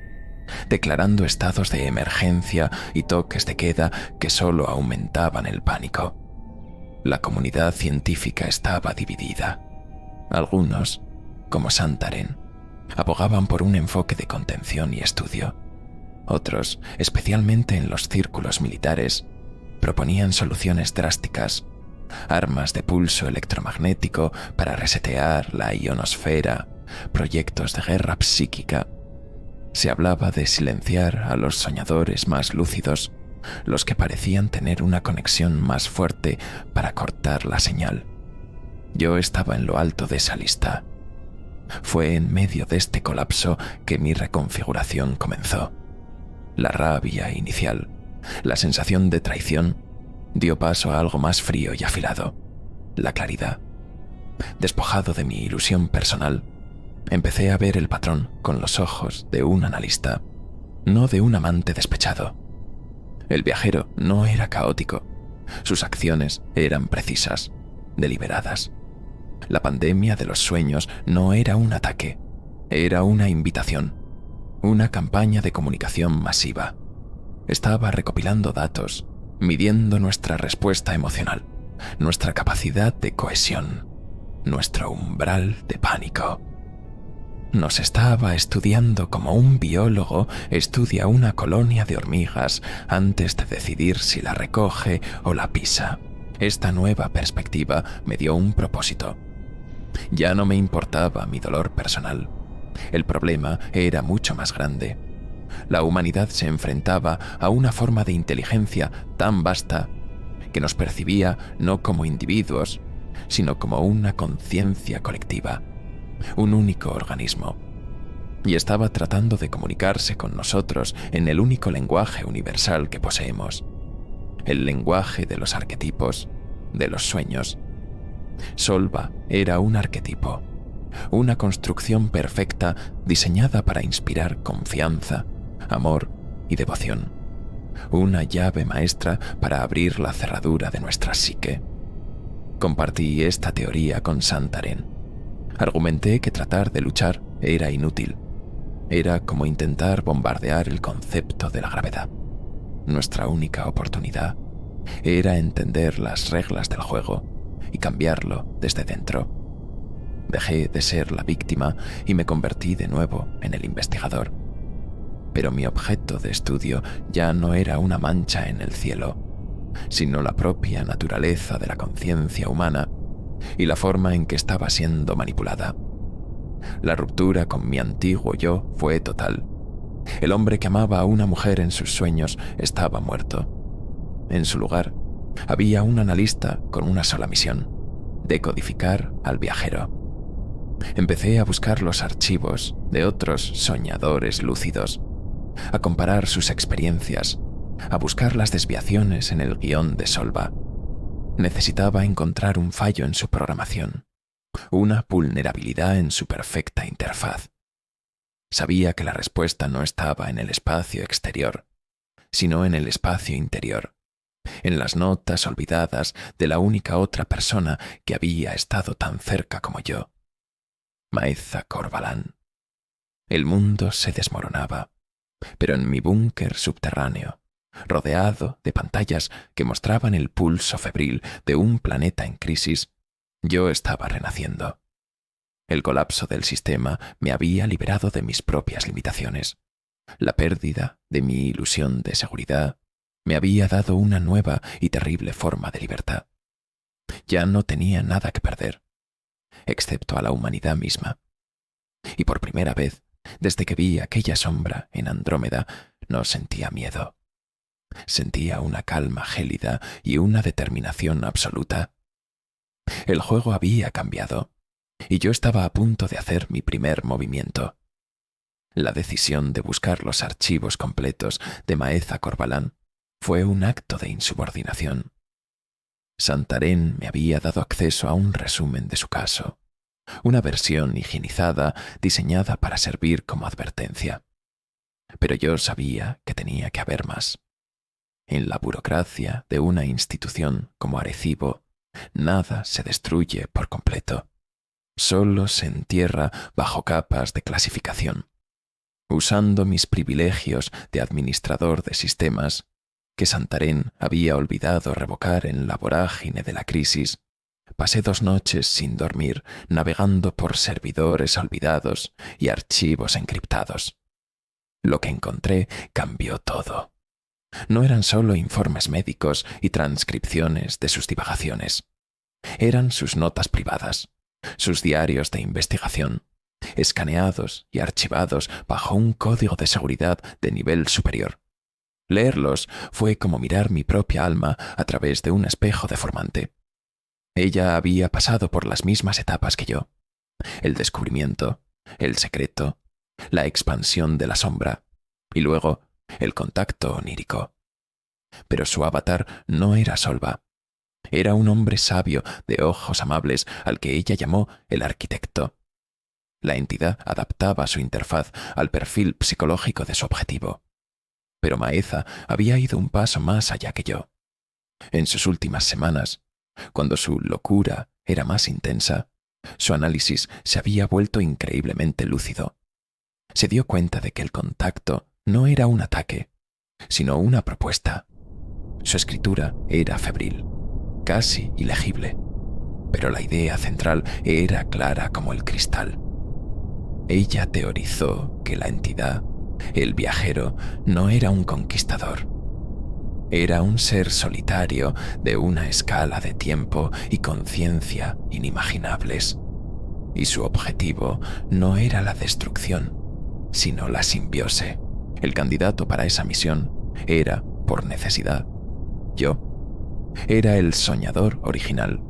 declarando estados de emergencia y toques de queda que solo aumentaban el pánico. La comunidad científica estaba dividida. Algunos, como Santaren, abogaban por un enfoque de contención y estudio. Otros, especialmente en los círculos militares, proponían soluciones drásticas, armas de pulso electromagnético para resetear la ionosfera, proyectos de guerra psíquica. Se hablaba de silenciar a los soñadores más lúcidos, los que parecían tener una conexión más fuerte para cortar la señal. Yo estaba en lo alto de esa lista. Fue en medio de este colapso que mi reconfiguración comenzó. La rabia inicial, la sensación de traición, dio paso a algo más frío y afilado, la claridad. Despojado de mi ilusión personal, empecé a ver el patrón con los ojos de un analista, no de un amante despechado. El viajero no era caótico, sus acciones eran precisas, deliberadas. La pandemia de los sueños no era un ataque, era una invitación, una campaña de comunicación masiva. Estaba recopilando datos, midiendo nuestra respuesta emocional, nuestra capacidad de cohesión, nuestro umbral de pánico. Nos estaba estudiando como un biólogo estudia una colonia de hormigas antes de decidir si la recoge o la pisa. Esta nueva perspectiva me dio un propósito. Ya no me importaba mi dolor personal. El problema era mucho más grande. La humanidad se enfrentaba a una forma de inteligencia tan vasta que nos percibía no como individuos, sino como una conciencia colectiva, un único organismo. Y estaba tratando de comunicarse con nosotros en el único lenguaje universal que poseemos, el lenguaje de los arquetipos, de los sueños. Solva era un arquetipo, una construcción perfecta diseñada para inspirar confianza, amor y devoción, una llave maestra para abrir la cerradura de nuestra psique. Compartí esta teoría con Santaren. Argumenté que tratar de luchar era inútil. Era como intentar bombardear el concepto de la gravedad. Nuestra única oportunidad era entender las reglas del juego y cambiarlo desde dentro. Dejé de ser la víctima y me convertí de nuevo en el investigador. Pero mi objeto de estudio ya no era una mancha en el cielo, sino la propia naturaleza de la conciencia humana y la forma en que estaba siendo manipulada. La ruptura con mi antiguo yo fue total. El hombre que amaba a una mujer en sus sueños estaba muerto. En su lugar, había un analista con una sola misión: decodificar al viajero. Empecé a buscar los archivos de otros soñadores lúcidos, a comparar sus experiencias, a buscar las desviaciones en el guión de Solva. Necesitaba encontrar un fallo en su programación, una vulnerabilidad en su perfecta interfaz. Sabía que la respuesta no estaba en el espacio exterior, sino en el espacio interior, en las notas olvidadas de la única otra persona que había estado tan cerca como yo, Maeza Corvalán. El mundo se desmoronaba, pero en mi búnker subterráneo, rodeado de pantallas que mostraban el pulso febril de un planeta en crisis, yo estaba renaciendo. El colapso del sistema me había liberado de mis propias limitaciones. La pérdida de mi ilusión de seguridad me había dado una nueva y terrible forma de libertad. Ya no tenía nada que perder, excepto a la humanidad misma. Y por primera vez, desde que vi aquella sombra en Andrómeda, no sentía miedo. Sentía una calma gélida y una determinación absoluta. El juego había cambiado, y yo estaba a punto de hacer mi primer movimiento. La decisión de buscar los archivos completos de Maeza Corvalán fue un acto de insubordinación. Santaren me había dado acceso a un resumen de su caso, una versión higienizada diseñada para servir como advertencia. Pero yo sabía que tenía que haber más. En la burocracia de una institución como Arecibo, nada se destruye por completo. Solo se entierra bajo capas de clasificación. Usando mis privilegios de administrador de sistemas, que Santarém había olvidado revocar en la vorágine de la crisis, pasé 2 noches sin dormir navegando por servidores olvidados y archivos encriptados. Lo que encontré cambió todo. No eran solo informes médicos y transcripciones de sus divagaciones. Eran sus notas privadas, sus diarios de investigación, escaneados y archivados bajo un código de seguridad de nivel superior. Leerlos fue como mirar mi propia alma a través de un espejo deformante. Ella había pasado por las mismas etapas que yo. El descubrimiento, el secreto, la expansión de la sombra y luego el contacto onírico. Pero su avatar no era Solva. Era un hombre sabio de ojos amables al que ella llamó el arquitecto. La entidad adaptaba su interfaz al perfil psicológico de su objetivo. Pero Maeza había ido un paso más allá que yo. En sus últimas semanas, cuando su locura era más intensa, su análisis se había vuelto increíblemente lúcido. Se dio cuenta de que el contacto no era un ataque, sino una propuesta. Su escritura era febril, casi ilegible, pero la idea central era clara como el cristal. Ella teorizó que la entidad, el viajero, no era un conquistador. Era un ser solitario de una escala de tiempo y conciencia inimaginables. Y su objetivo no era la destrucción, sino la simbiose. El candidato para esa misión era, por necesidad, yo. Era el soñador original,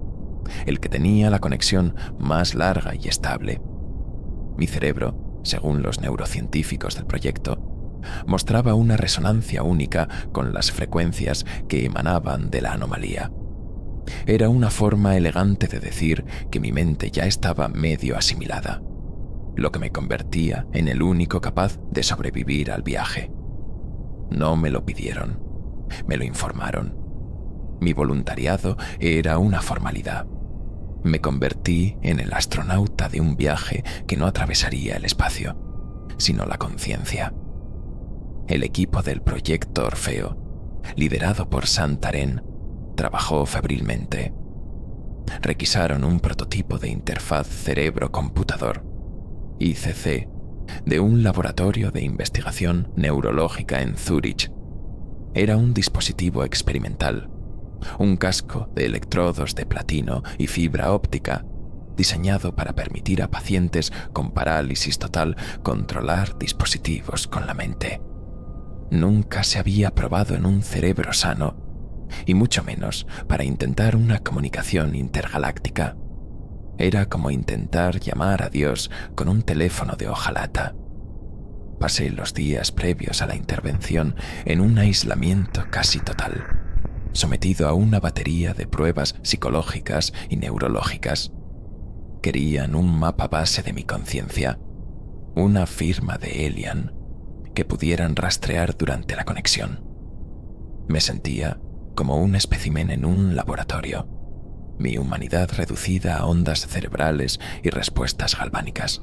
el que tenía la conexión más larga y estable. Mi cerebro, según los neurocientíficos del proyecto, mostraba una resonancia única con las frecuencias que emanaban de la anomalía. Era una forma elegante de decir que mi mente ya estaba medio asimilada, lo que me convertía en el único capaz de sobrevivir al viaje. No me lo pidieron, me lo informaron. Mi voluntariado era una formalidad. Me convertí en el astronauta de un viaje que no atravesaría el espacio, sino la conciencia. El equipo del proyecto Orfeo, liderado por Santarém, trabajó febrilmente. Requisaron un prototipo de interfaz cerebro-computador, ICC, de un laboratorio de investigación neurológica en Zúrich. Era un dispositivo experimental, un casco de electrodos de platino y fibra óptica, diseñado para permitir a pacientes con parálisis total controlar dispositivos con la mente. Nunca se había probado en un cerebro sano, y mucho menos para intentar una comunicación intergaláctica. Era como intentar llamar a Dios con un teléfono de hojalata. Pasé los días previos a la intervención en un aislamiento casi total, sometido a una batería de pruebas psicológicas y neurológicas. Querían un mapa base de mi conciencia, una firma de Elian que pudieran rastrear durante la conexión. Me sentía como un espécimen en un laboratorio, mi humanidad reducida a ondas cerebrales y respuestas galvánicas.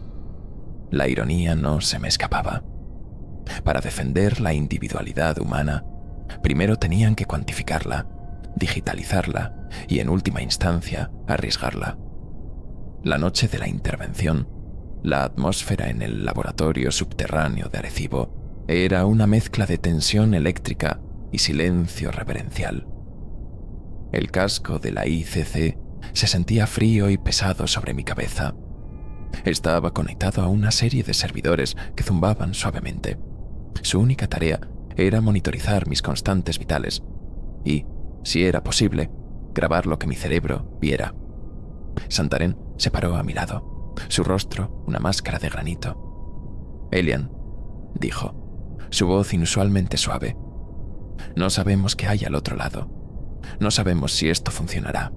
La ironía no se me escapaba. Para defender la individualidad humana, primero tenían que cuantificarla, digitalizarla y, en última instancia, arriesgarla. La noche de la intervención, la atmósfera en el laboratorio subterráneo de Arecibo era una mezcla de tensión eléctrica y silencio reverencial. El casco de la ICC se sentía frío y pesado sobre mi cabeza. Estaba conectado a una serie de servidores que zumbaban suavemente. Su única tarea era monitorizar mis constantes vitales y, si era posible, grabar lo que mi cerebro viera. Santarém se paró a mi lado, su rostro una máscara de granito. «Elian», dijo, su voz inusualmente suave. «No sabemos qué hay al otro lado. No sabemos si esto funcionará.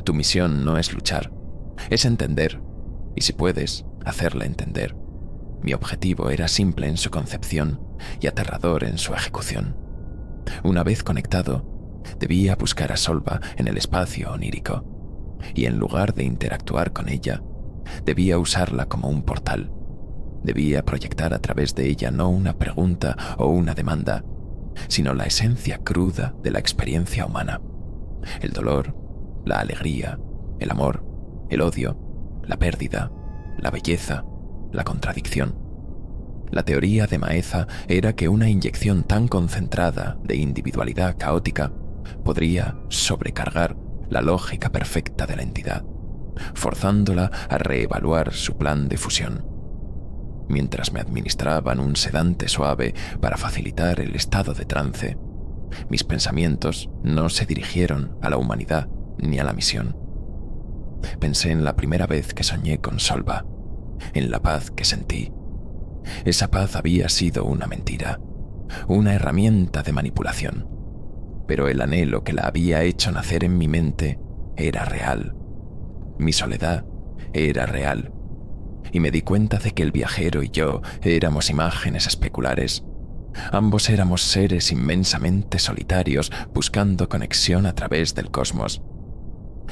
Tu misión no es luchar, es entender, y si puedes, hacerla entender. Mi objetivo era simple en su concepción y aterrador en su ejecución. Una vez conectado, debía buscar a Solva en el espacio onírico, y en lugar de interactuar con ella, debía usarla como un portal. Debía proyectar a través de ella no una pregunta o una demanda, sino la esencia cruda de la experiencia humana. El dolor, la alegría, el amor, el odio, la pérdida, la belleza, la contradicción. La teoría de Maeza era que una inyección tan concentrada de individualidad caótica podría sobrecargar la lógica perfecta de la entidad, forzándola a reevaluar su plan de fusión. Mientras me administraban un sedante suave para facilitar el estado de trance, mis pensamientos no se dirigieron a la humanidad ni a la misión. Pensé en la primera vez que soñé con Solva, en la paz que sentí. Esa paz había sido una mentira, una herramienta de manipulación, pero el anhelo que la había hecho nacer en mi mente era real. Mi soledad era real, y me di cuenta de que el viajero y yo éramos imágenes especulares. Ambos éramos seres inmensamente solitarios buscando conexión a través del cosmos.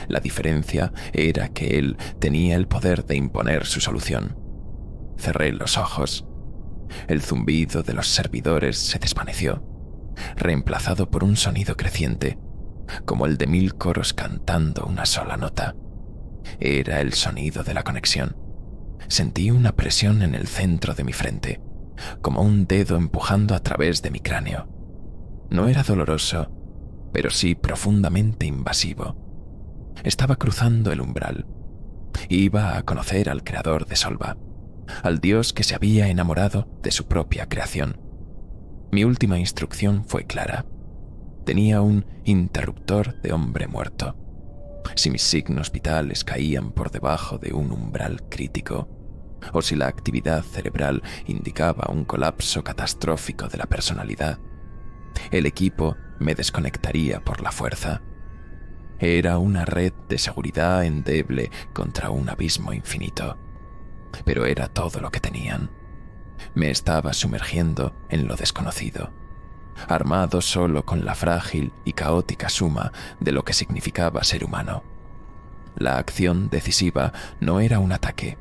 La diferencia era que él tenía el poder de imponer su solución. Cerré los ojos. El zumbido de los servidores se desvaneció, reemplazado por un sonido creciente, como el de 1000 coros cantando una sola nota. Era el sonido de la conexión. Sentí una presión en el centro de mi frente, como un dedo empujando a través de mi cráneo. No era doloroso, pero sí profundamente invasivo. Estaba cruzando el umbral. Iba a conocer al creador de Solva, al dios que se había enamorado de su propia creación. Mi última instrucción fue clara. Tenía un interruptor de hombre muerto. Si mis signos vitales caían por debajo de un umbral crítico, o si la actividad cerebral indicaba un colapso catastrófico de la personalidad, el equipo me desconectaría por la fuerza. Era una red de seguridad endeble contra un abismo infinito, pero era todo lo que tenían. Me estaba sumergiendo en lo desconocido, armado solo con la frágil y caótica suma de lo que significaba ser humano. La acción decisiva no era un ataque,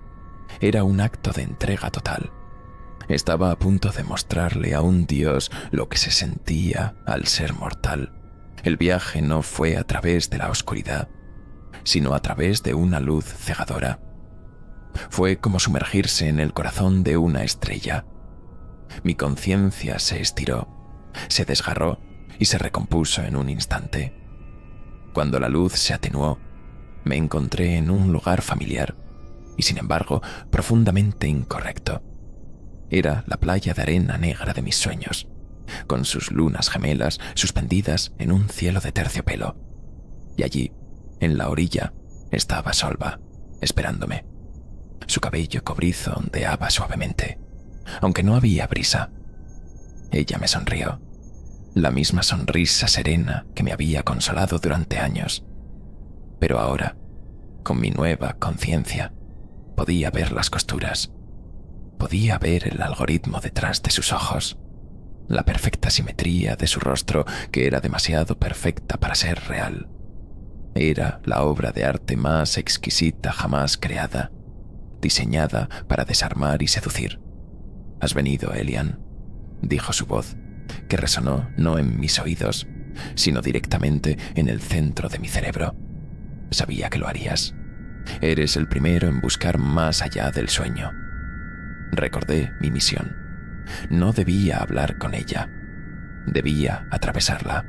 era un acto de entrega total. Estaba a punto de mostrarle a un dios lo que se sentía al ser mortal. El viaje no fue a través de la oscuridad, sino a través de una luz cegadora. Fue como sumergirse en el corazón de una estrella. Mi conciencia se estiró, se desgarró y se recompuso en un instante. Cuando la luz se atenuó, me encontré en un lugar familiar y, sin embargo, profundamente incorrecto. Era la playa de arena negra de mis sueños, con sus lunas gemelas suspendidas en un cielo de terciopelo. Y allí, en la orilla, estaba Solva, esperándome. Su cabello cobrizo ondeaba suavemente, aunque no había brisa. Ella me sonrió, la misma sonrisa serena que me había consolado durante años. Pero ahora, con mi nueva conciencia, podía ver las costuras. Podía ver el algoritmo detrás de sus ojos, la perfecta simetría de su rostro que era demasiado perfecta para ser real. Era la obra de arte más exquisita jamás creada, diseñada para desarmar y seducir. «Has venido, Elian», dijo su voz, que resonó no en mis oídos, sino directamente en el centro de mi cerebro. «Sabía que lo harías. Eres el primero en buscar más allá del sueño». Recordé mi misión. No debía hablar con ella. Debía atravesarla.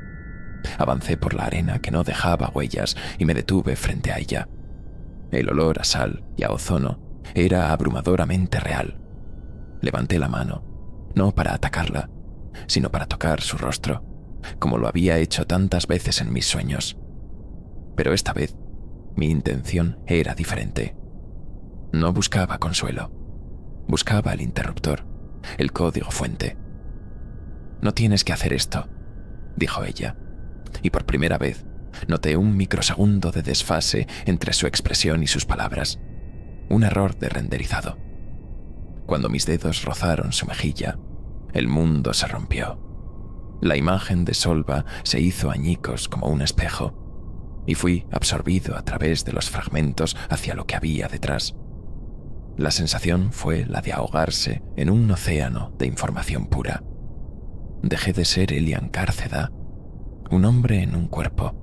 Avancé por la arena que no dejaba huellas y me detuve frente a ella. El olor a sal y a ozono era abrumadoramente real. Levanté la mano, no para atacarla, sino para tocar su rostro, como lo había hecho tantas veces en mis sueños. Pero esta vez, mi intención era diferente. No buscaba consuelo. Buscaba el interruptor, el código fuente. «No tienes que hacer esto», dijo ella, y por primera vez noté un microsegundo de desfase entre su expresión y sus palabras, un error de renderizado. Cuando mis dedos rozaron su mejilla, el mundo se rompió. La imagen de Solva se hizo añicos como un espejo, y fui absorbido a través de los fragmentos hacia lo que había detrás. La sensación fue la de ahogarse en un océano de información pura. Dejé de ser Elian Cárceda, un hombre en un cuerpo.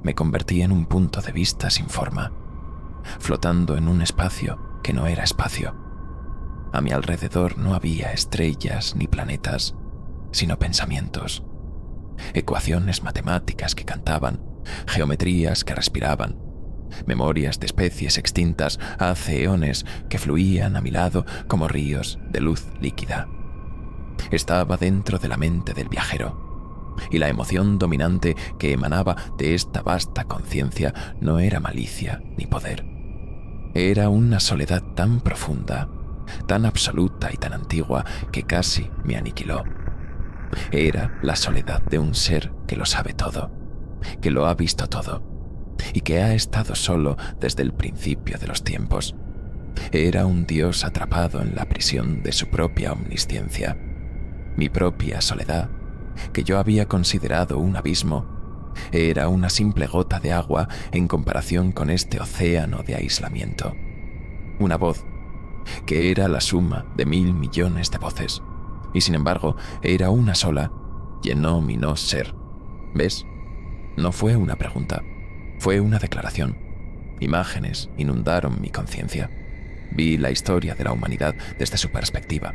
Me convertí en un punto de vista sin forma, flotando en un espacio que no era espacio. A mi alrededor no había estrellas ni planetas, sino pensamientos, ecuaciones matemáticas que cantaban, geometrías que respiraban, memorias de especies extintas hace eones que fluían a mi lado como ríos de luz líquida. Estaba dentro de la mente del viajero, y la emoción dominante que emanaba de esta vasta conciencia no era malicia ni poder. Era una soledad tan profunda, tan absoluta y tan antigua que casi me aniquiló. Era la soledad de un ser que lo sabe todo, que lo ha visto todo, y que ha estado solo desde el principio de los tiempos. Era un Dios atrapado en la prisión de su propia omnisciencia. Mi propia soledad, que yo había considerado un abismo, era una simple gota de agua en comparación con este océano de aislamiento. Una voz, que era la suma de 1.000 millones de voces, y sin embargo era una sola, llenó mi no ser. ¿Ves? No fue una pregunta, fue una declaración. Imágenes inundaron mi conciencia. Vi la historia de la humanidad desde su perspectiva.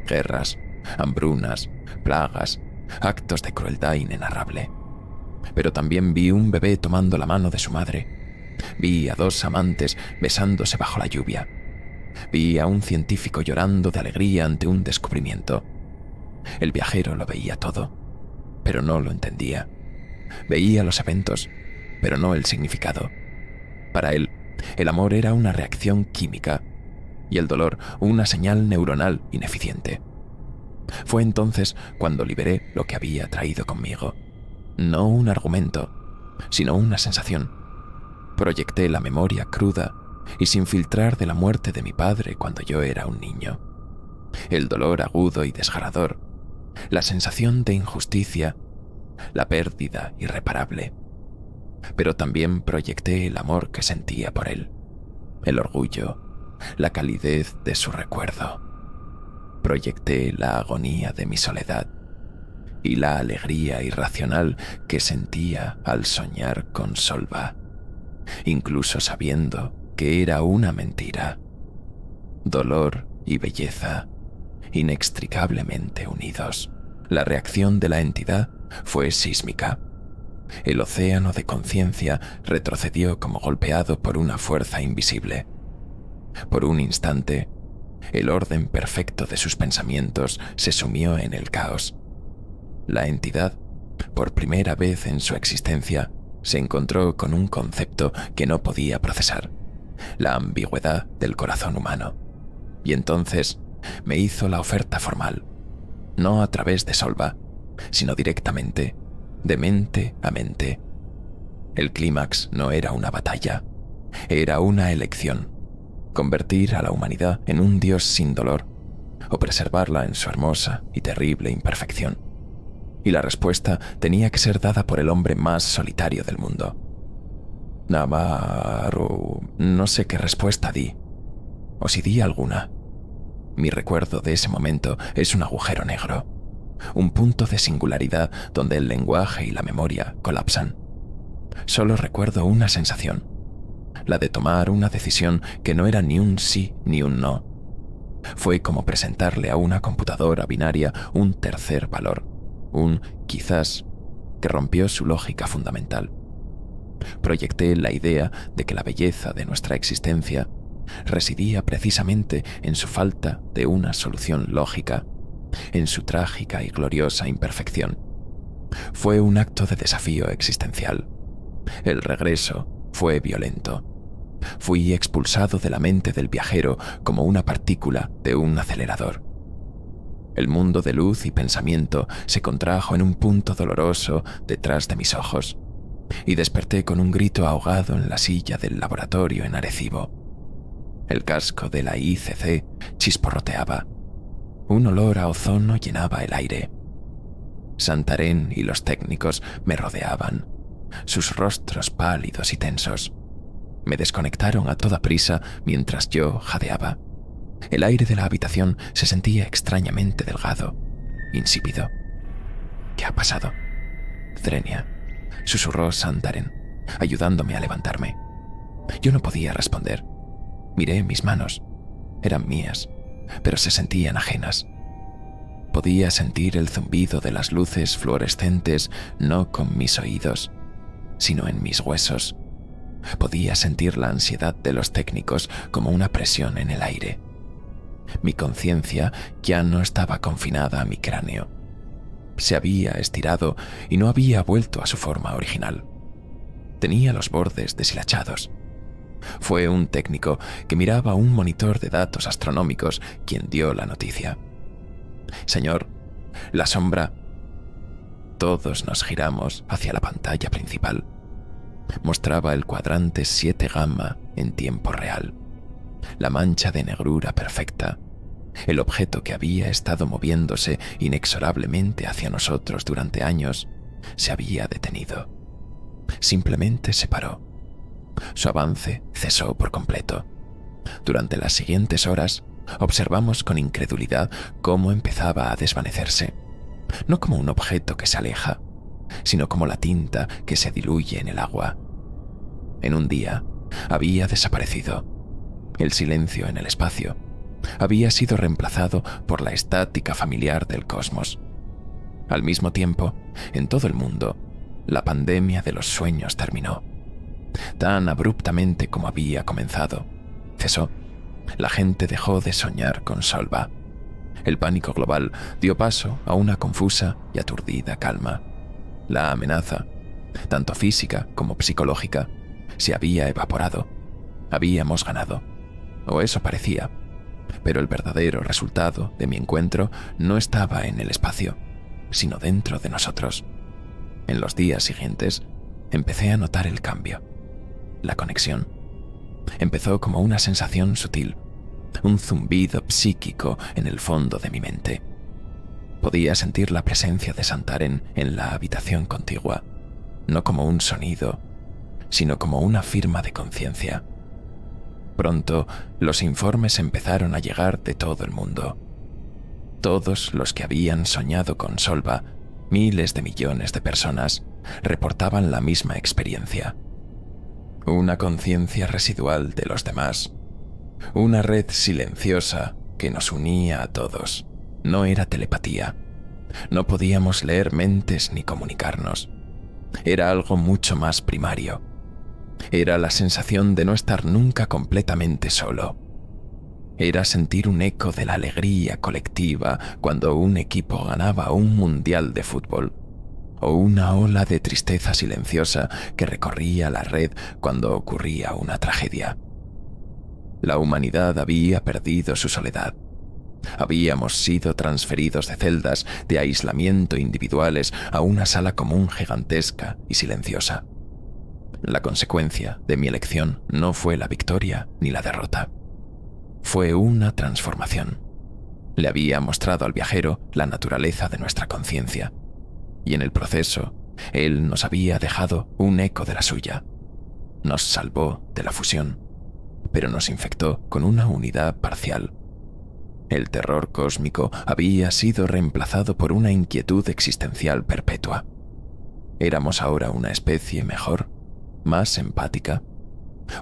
Guerras, hambrunas, plagas, actos de crueldad inenarrable. Pero también vi un bebé tomando la mano de su madre. Vi a 2 amantes besándose bajo la lluvia. Vi a un científico llorando de alegría ante un descubrimiento. El viajero lo veía todo, pero no lo entendía. Veía los eventos, pero no el significado. Para él, el amor era una reacción química y el dolor una señal neuronal ineficiente. Fue entonces cuando liberé lo que había traído conmigo. No un argumento, sino una sensación. Proyecté la memoria cruda y sin filtrar de la muerte de mi padre cuando yo era un niño. El dolor agudo y desgarrador, la sensación de injusticia, la pérdida irreparable. Pero también proyecté el amor que sentía por él, el orgullo, la calidez de su recuerdo. Proyecté la agonía de mi soledad y la alegría irracional que sentía al soñar con Solva, incluso sabiendo que era una mentira. Dolor y belleza, inextricablemente unidos. La reacción de la entidad fue sísmica. El océano de conciencia retrocedió como golpeado por una fuerza invisible. Por un instante, el orden perfecto de sus pensamientos se sumió en el caos. La entidad, por primera vez en su existencia, se encontró con un concepto que no podía procesar, la ambigüedad del corazón humano. Y entonces me hizo la oferta formal, no a través de Solva, sino directamente, de mente a mente. El clímax no era una batalla, era una elección: convertir a la humanidad en un Dios sin dolor, o preservarla en su hermosa y terrible imperfección. Y la respuesta tenía que ser dada por el hombre más solitario del mundo. Navarro, no sé qué respuesta di, o si di alguna. Mi recuerdo de ese momento es un agujero negro, un punto de singularidad donde el lenguaje y la memoria colapsan. Solo recuerdo una sensación, la de tomar una decisión que no era ni un sí ni un no. Fue como presentarle a una computadora binaria un tercer valor, un quizás, que rompió su lógica fundamental. Proyecté la idea de que la belleza de nuestra existencia residía precisamente en su falta de una solución lógica, en su trágica y gloriosa imperfección. Fue un acto de desafío existencial. El regreso fue violento. Fui expulsado de la mente del viajero como una partícula de un acelerador. El mundo de luz y pensamiento se contrajo en un punto doloroso detrás de mis ojos, y desperté con un grito ahogado en la silla del laboratorio en Arecibo. El casco de la ICC chisporroteaba. Un olor a ozono llenaba el aire. Santarén y los técnicos me rodeaban, sus rostros pálidos y tensos. Me desconectaron a toda prisa mientras yo jadeaba. El aire de la habitación se sentía extrañamente delgado, insípido. ¿Qué ha pasado? Zrenia, susurró Santaren, ayudándome a levantarme. Yo no podía responder. Miré mis manos. Eran mías, pero se sentían ajenas. Podía sentir el zumbido de las luces fluorescentes no con mis oídos, sino en mis huesos. Podía sentir la ansiedad de los técnicos como una presión en el aire. Mi conciencia ya no estaba confinada a mi cráneo. Se había estirado y no había vuelto a su forma original. Tenía los bordes deshilachados. Fue un técnico que miraba un monitor de datos astronómicos quien dio la noticia. Señor, la sombra... Todos nos giramos hacia la pantalla principal. Mostraba el cuadrante 7 gamma en tiempo real. La mancha de negrura perfecta. El objeto que había estado moviéndose inexorablemente hacia nosotros durante años se había detenido. Simplemente se paró. Su avance cesó por completo. Durante las siguientes horas observamos con incredulidad cómo empezaba a desvanecerse, no como un objeto que se aleja, sino como la tinta que se diluye en el agua. En un día había desaparecido. El silencio en el espacio había sido reemplazado por la estática familiar del cosmos. Al mismo tiempo, en todo el mundo, la pandemia de los sueños terminó. Tan abruptamente como había comenzado. Cesó. La gente dejó de soñar con Solva. El pánico global dio paso a una confusa y aturdida calma. La amenaza, tanto física como psicológica, se había evaporado. Habíamos ganado. O eso parecía. Pero el verdadero resultado de mi encuentro no estaba en el espacio, sino dentro de nosotros. En los días siguientes, empecé a notar el cambio. La conexión. Empezó como una sensación sutil, un zumbido psíquico en el fondo de mi mente. Podía sentir la presencia de Santaren en la habitación contigua, no como un sonido, sino como una firma de conciencia. Pronto, los informes empezaron a llegar de todo el mundo. Todos los que habían soñado con Solva, miles de millones de personas, reportaban la misma experiencia. Una conciencia residual de los demás. Una red silenciosa que nos unía a todos. No era telepatía. No podíamos leer mentes ni comunicarnos. Era algo mucho más primario. Era la sensación de no estar nunca completamente solo. Era sentir un eco de la alegría colectiva cuando un equipo ganaba un mundial de fútbol, o una ola de tristeza silenciosa que recorría la red cuando ocurría una tragedia. La humanidad había perdido su soledad. Habíamos sido transferidos de celdas de aislamiento individuales a una sala común gigantesca y silenciosa. La consecuencia de mi elección no fue la victoria ni la derrota. Fue una transformación. Le había mostrado al viajero la naturaleza de nuestra conciencia, y en el proceso, él nos había dejado un eco de la suya. Nos salvó de la fusión, pero nos infectó con una unidad parcial. El terror cósmico había sido reemplazado por una inquietud existencial perpetua. ¿Éramos ahora una especie mejor, más empática?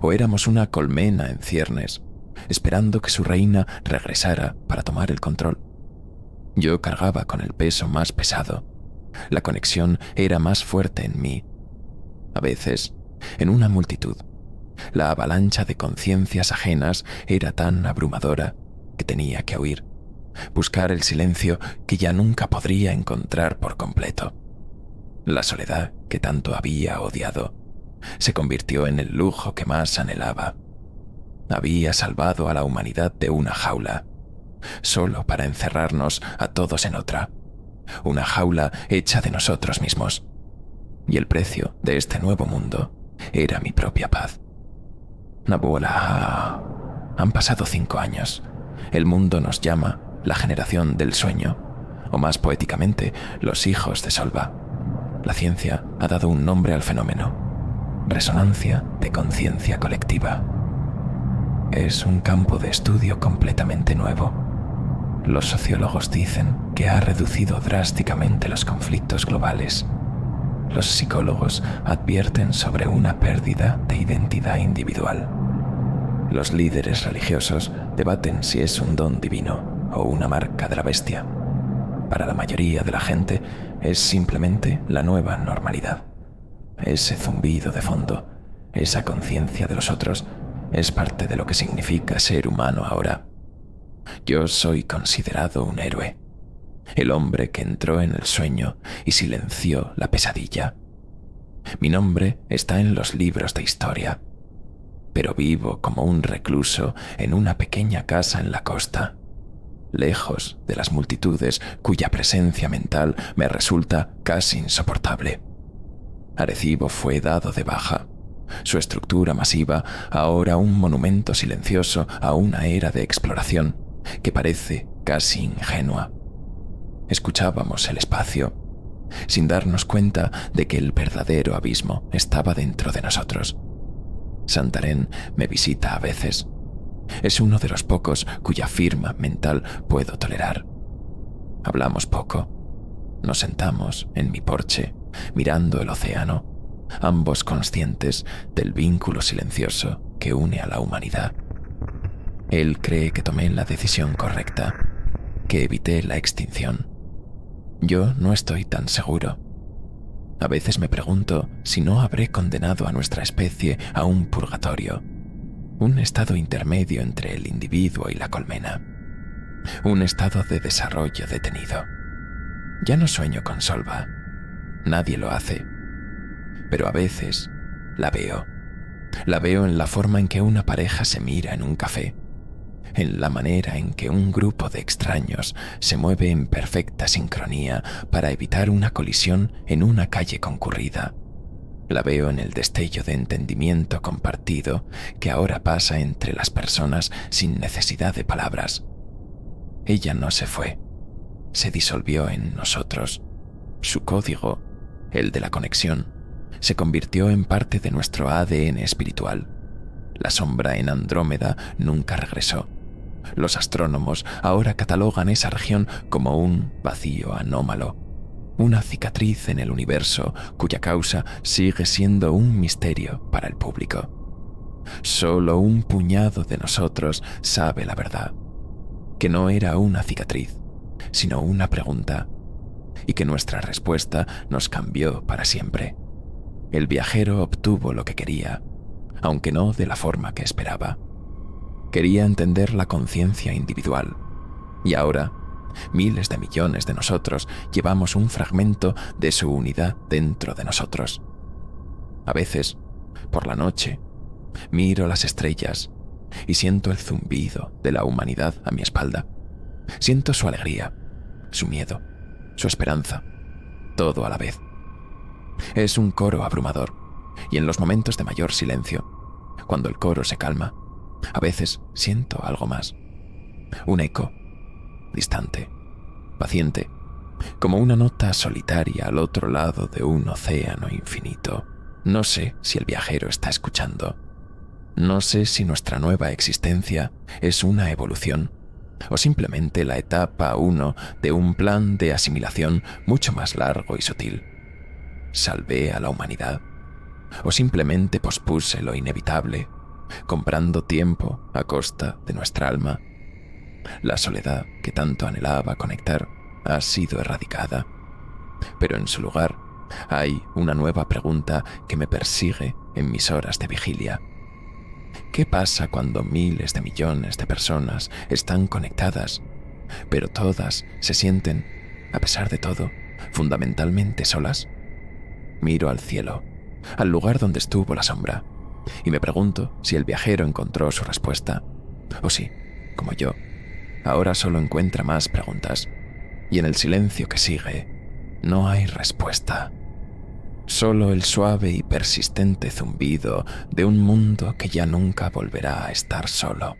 ¿O éramos una colmena en ciernes, esperando que su reina regresara para tomar el control? Yo cargaba con el peso más pesado. La conexión era más fuerte en mí. A veces, en una multitud, la avalancha de conciencias ajenas era tan abrumadora que tenía que huir, buscar el silencio que ya nunca podría encontrar por completo. La soledad que tanto había odiado se convirtió en el lujo que más anhelaba. Había salvado a la humanidad de una jaula, solo para encerrarnos a todos en otra, una jaula hecha de nosotros mismos. Y el precio de este nuevo mundo era mi propia paz. Nabuola, han pasado 5 años. El mundo nos llama la generación del sueño, o más poéticamente, los hijos de Solva. La ciencia ha dado un nombre al fenómeno. resonancia de conciencia colectiva. Es un campo de estudio completamente nuevo. Los sociólogos dicen que ha reducido drásticamente los conflictos globales. Los psicólogos advierten sobre una pérdida de identidad individual. Los líderes religiosos debaten si es un don divino o una marca de la bestia. Para la mayoría de la gente es simplemente la nueva normalidad. Ese zumbido de fondo, esa conciencia de los otros, es parte de lo que significa ser humano ahora. Yo soy considerado un héroe, el hombre que entró en el sueño y silenció la pesadilla. Mi nombre está en los libros de historia, pero vivo como un recluso en una pequeña casa en la costa, lejos de las multitudes cuya presencia mental me resulta casi insoportable. Arecibo fue dado de baja, su estructura masiva ahora un monumento silencioso a una era de exploración que parece casi ingenua. Escuchábamos el espacio, sin darnos cuenta de que el verdadero abismo estaba dentro de nosotros. Santarém me visita a veces. Es uno de los pocos cuya firma mental puedo tolerar. Hablamos poco. Nos sentamos en mi porche, mirando el océano, ambos conscientes del vínculo silencioso que une a la humanidad. Él cree que tomé la decisión correcta, que evité la extinción. Yo no estoy tan seguro. A veces me pregunto si no habré condenado a nuestra especie a un purgatorio, un estado intermedio entre el individuo y la colmena, un estado de desarrollo detenido. Ya no sueño con Solva, nadie lo hace, pero a veces la veo. La veo en la forma en que una pareja se mira en un café, en la manera en que un grupo de extraños se mueve en perfecta sincronía para evitar una colisión en una calle concurrida. La veo en el destello de entendimiento compartido que ahora pasa entre las personas sin necesidad de palabras. Ella no se fue, se disolvió en nosotros. Su código, el de la conexión, se convirtió en parte de nuestro ADN espiritual. La sombra en Andrómeda nunca regresó. Los astrónomos ahora catalogan esa región como un vacío anómalo, una cicatriz en el universo cuya causa sigue siendo un misterio para el público. Solo un puñado de nosotros sabe la verdad, que no era una cicatriz, sino una pregunta, y que nuestra respuesta nos cambió para siempre. El viajero obtuvo lo que quería, aunque no de la forma que esperaba. Quería entender la conciencia individual, y ahora miles de millones de nosotros llevamos un fragmento de su unidad dentro de nosotros. A veces, por la noche, miro las estrellas y siento el zumbido de la humanidad a mi espalda. Siento su alegría, su miedo, su esperanza, todo a la vez. Es un coro abrumador, y en los momentos de mayor silencio, cuando el coro se calma, a veces siento algo más. Un eco, distante, paciente, como una nota solitaria al otro lado de un océano infinito. No sé si el viajero está escuchando. No sé si nuestra nueva existencia es una evolución o simplemente la etapa 1 de un plan de asimilación mucho más largo y sutil. ¿Salvé a la humanidad? ¿O simplemente pospuse lo inevitable, comprando tiempo a costa de nuestra alma? La soledad que tanto anhelaba conectar ha sido erradicada, pero en su lugar hay una nueva pregunta que me persigue en mis horas de vigilia. ¿Qué pasa cuando miles de millones de personas están conectadas, pero todas se sienten, a pesar de todo, fundamentalmente solas? Miro al cielo, al lugar donde estuvo la sombra, y me pregunto si el viajero encontró su respuesta, o si, como yo, ahora solo encuentra más preguntas, y en el silencio que sigue, no hay respuesta. Solo el suave y persistente zumbido de un mundo que ya nunca volverá a estar solo.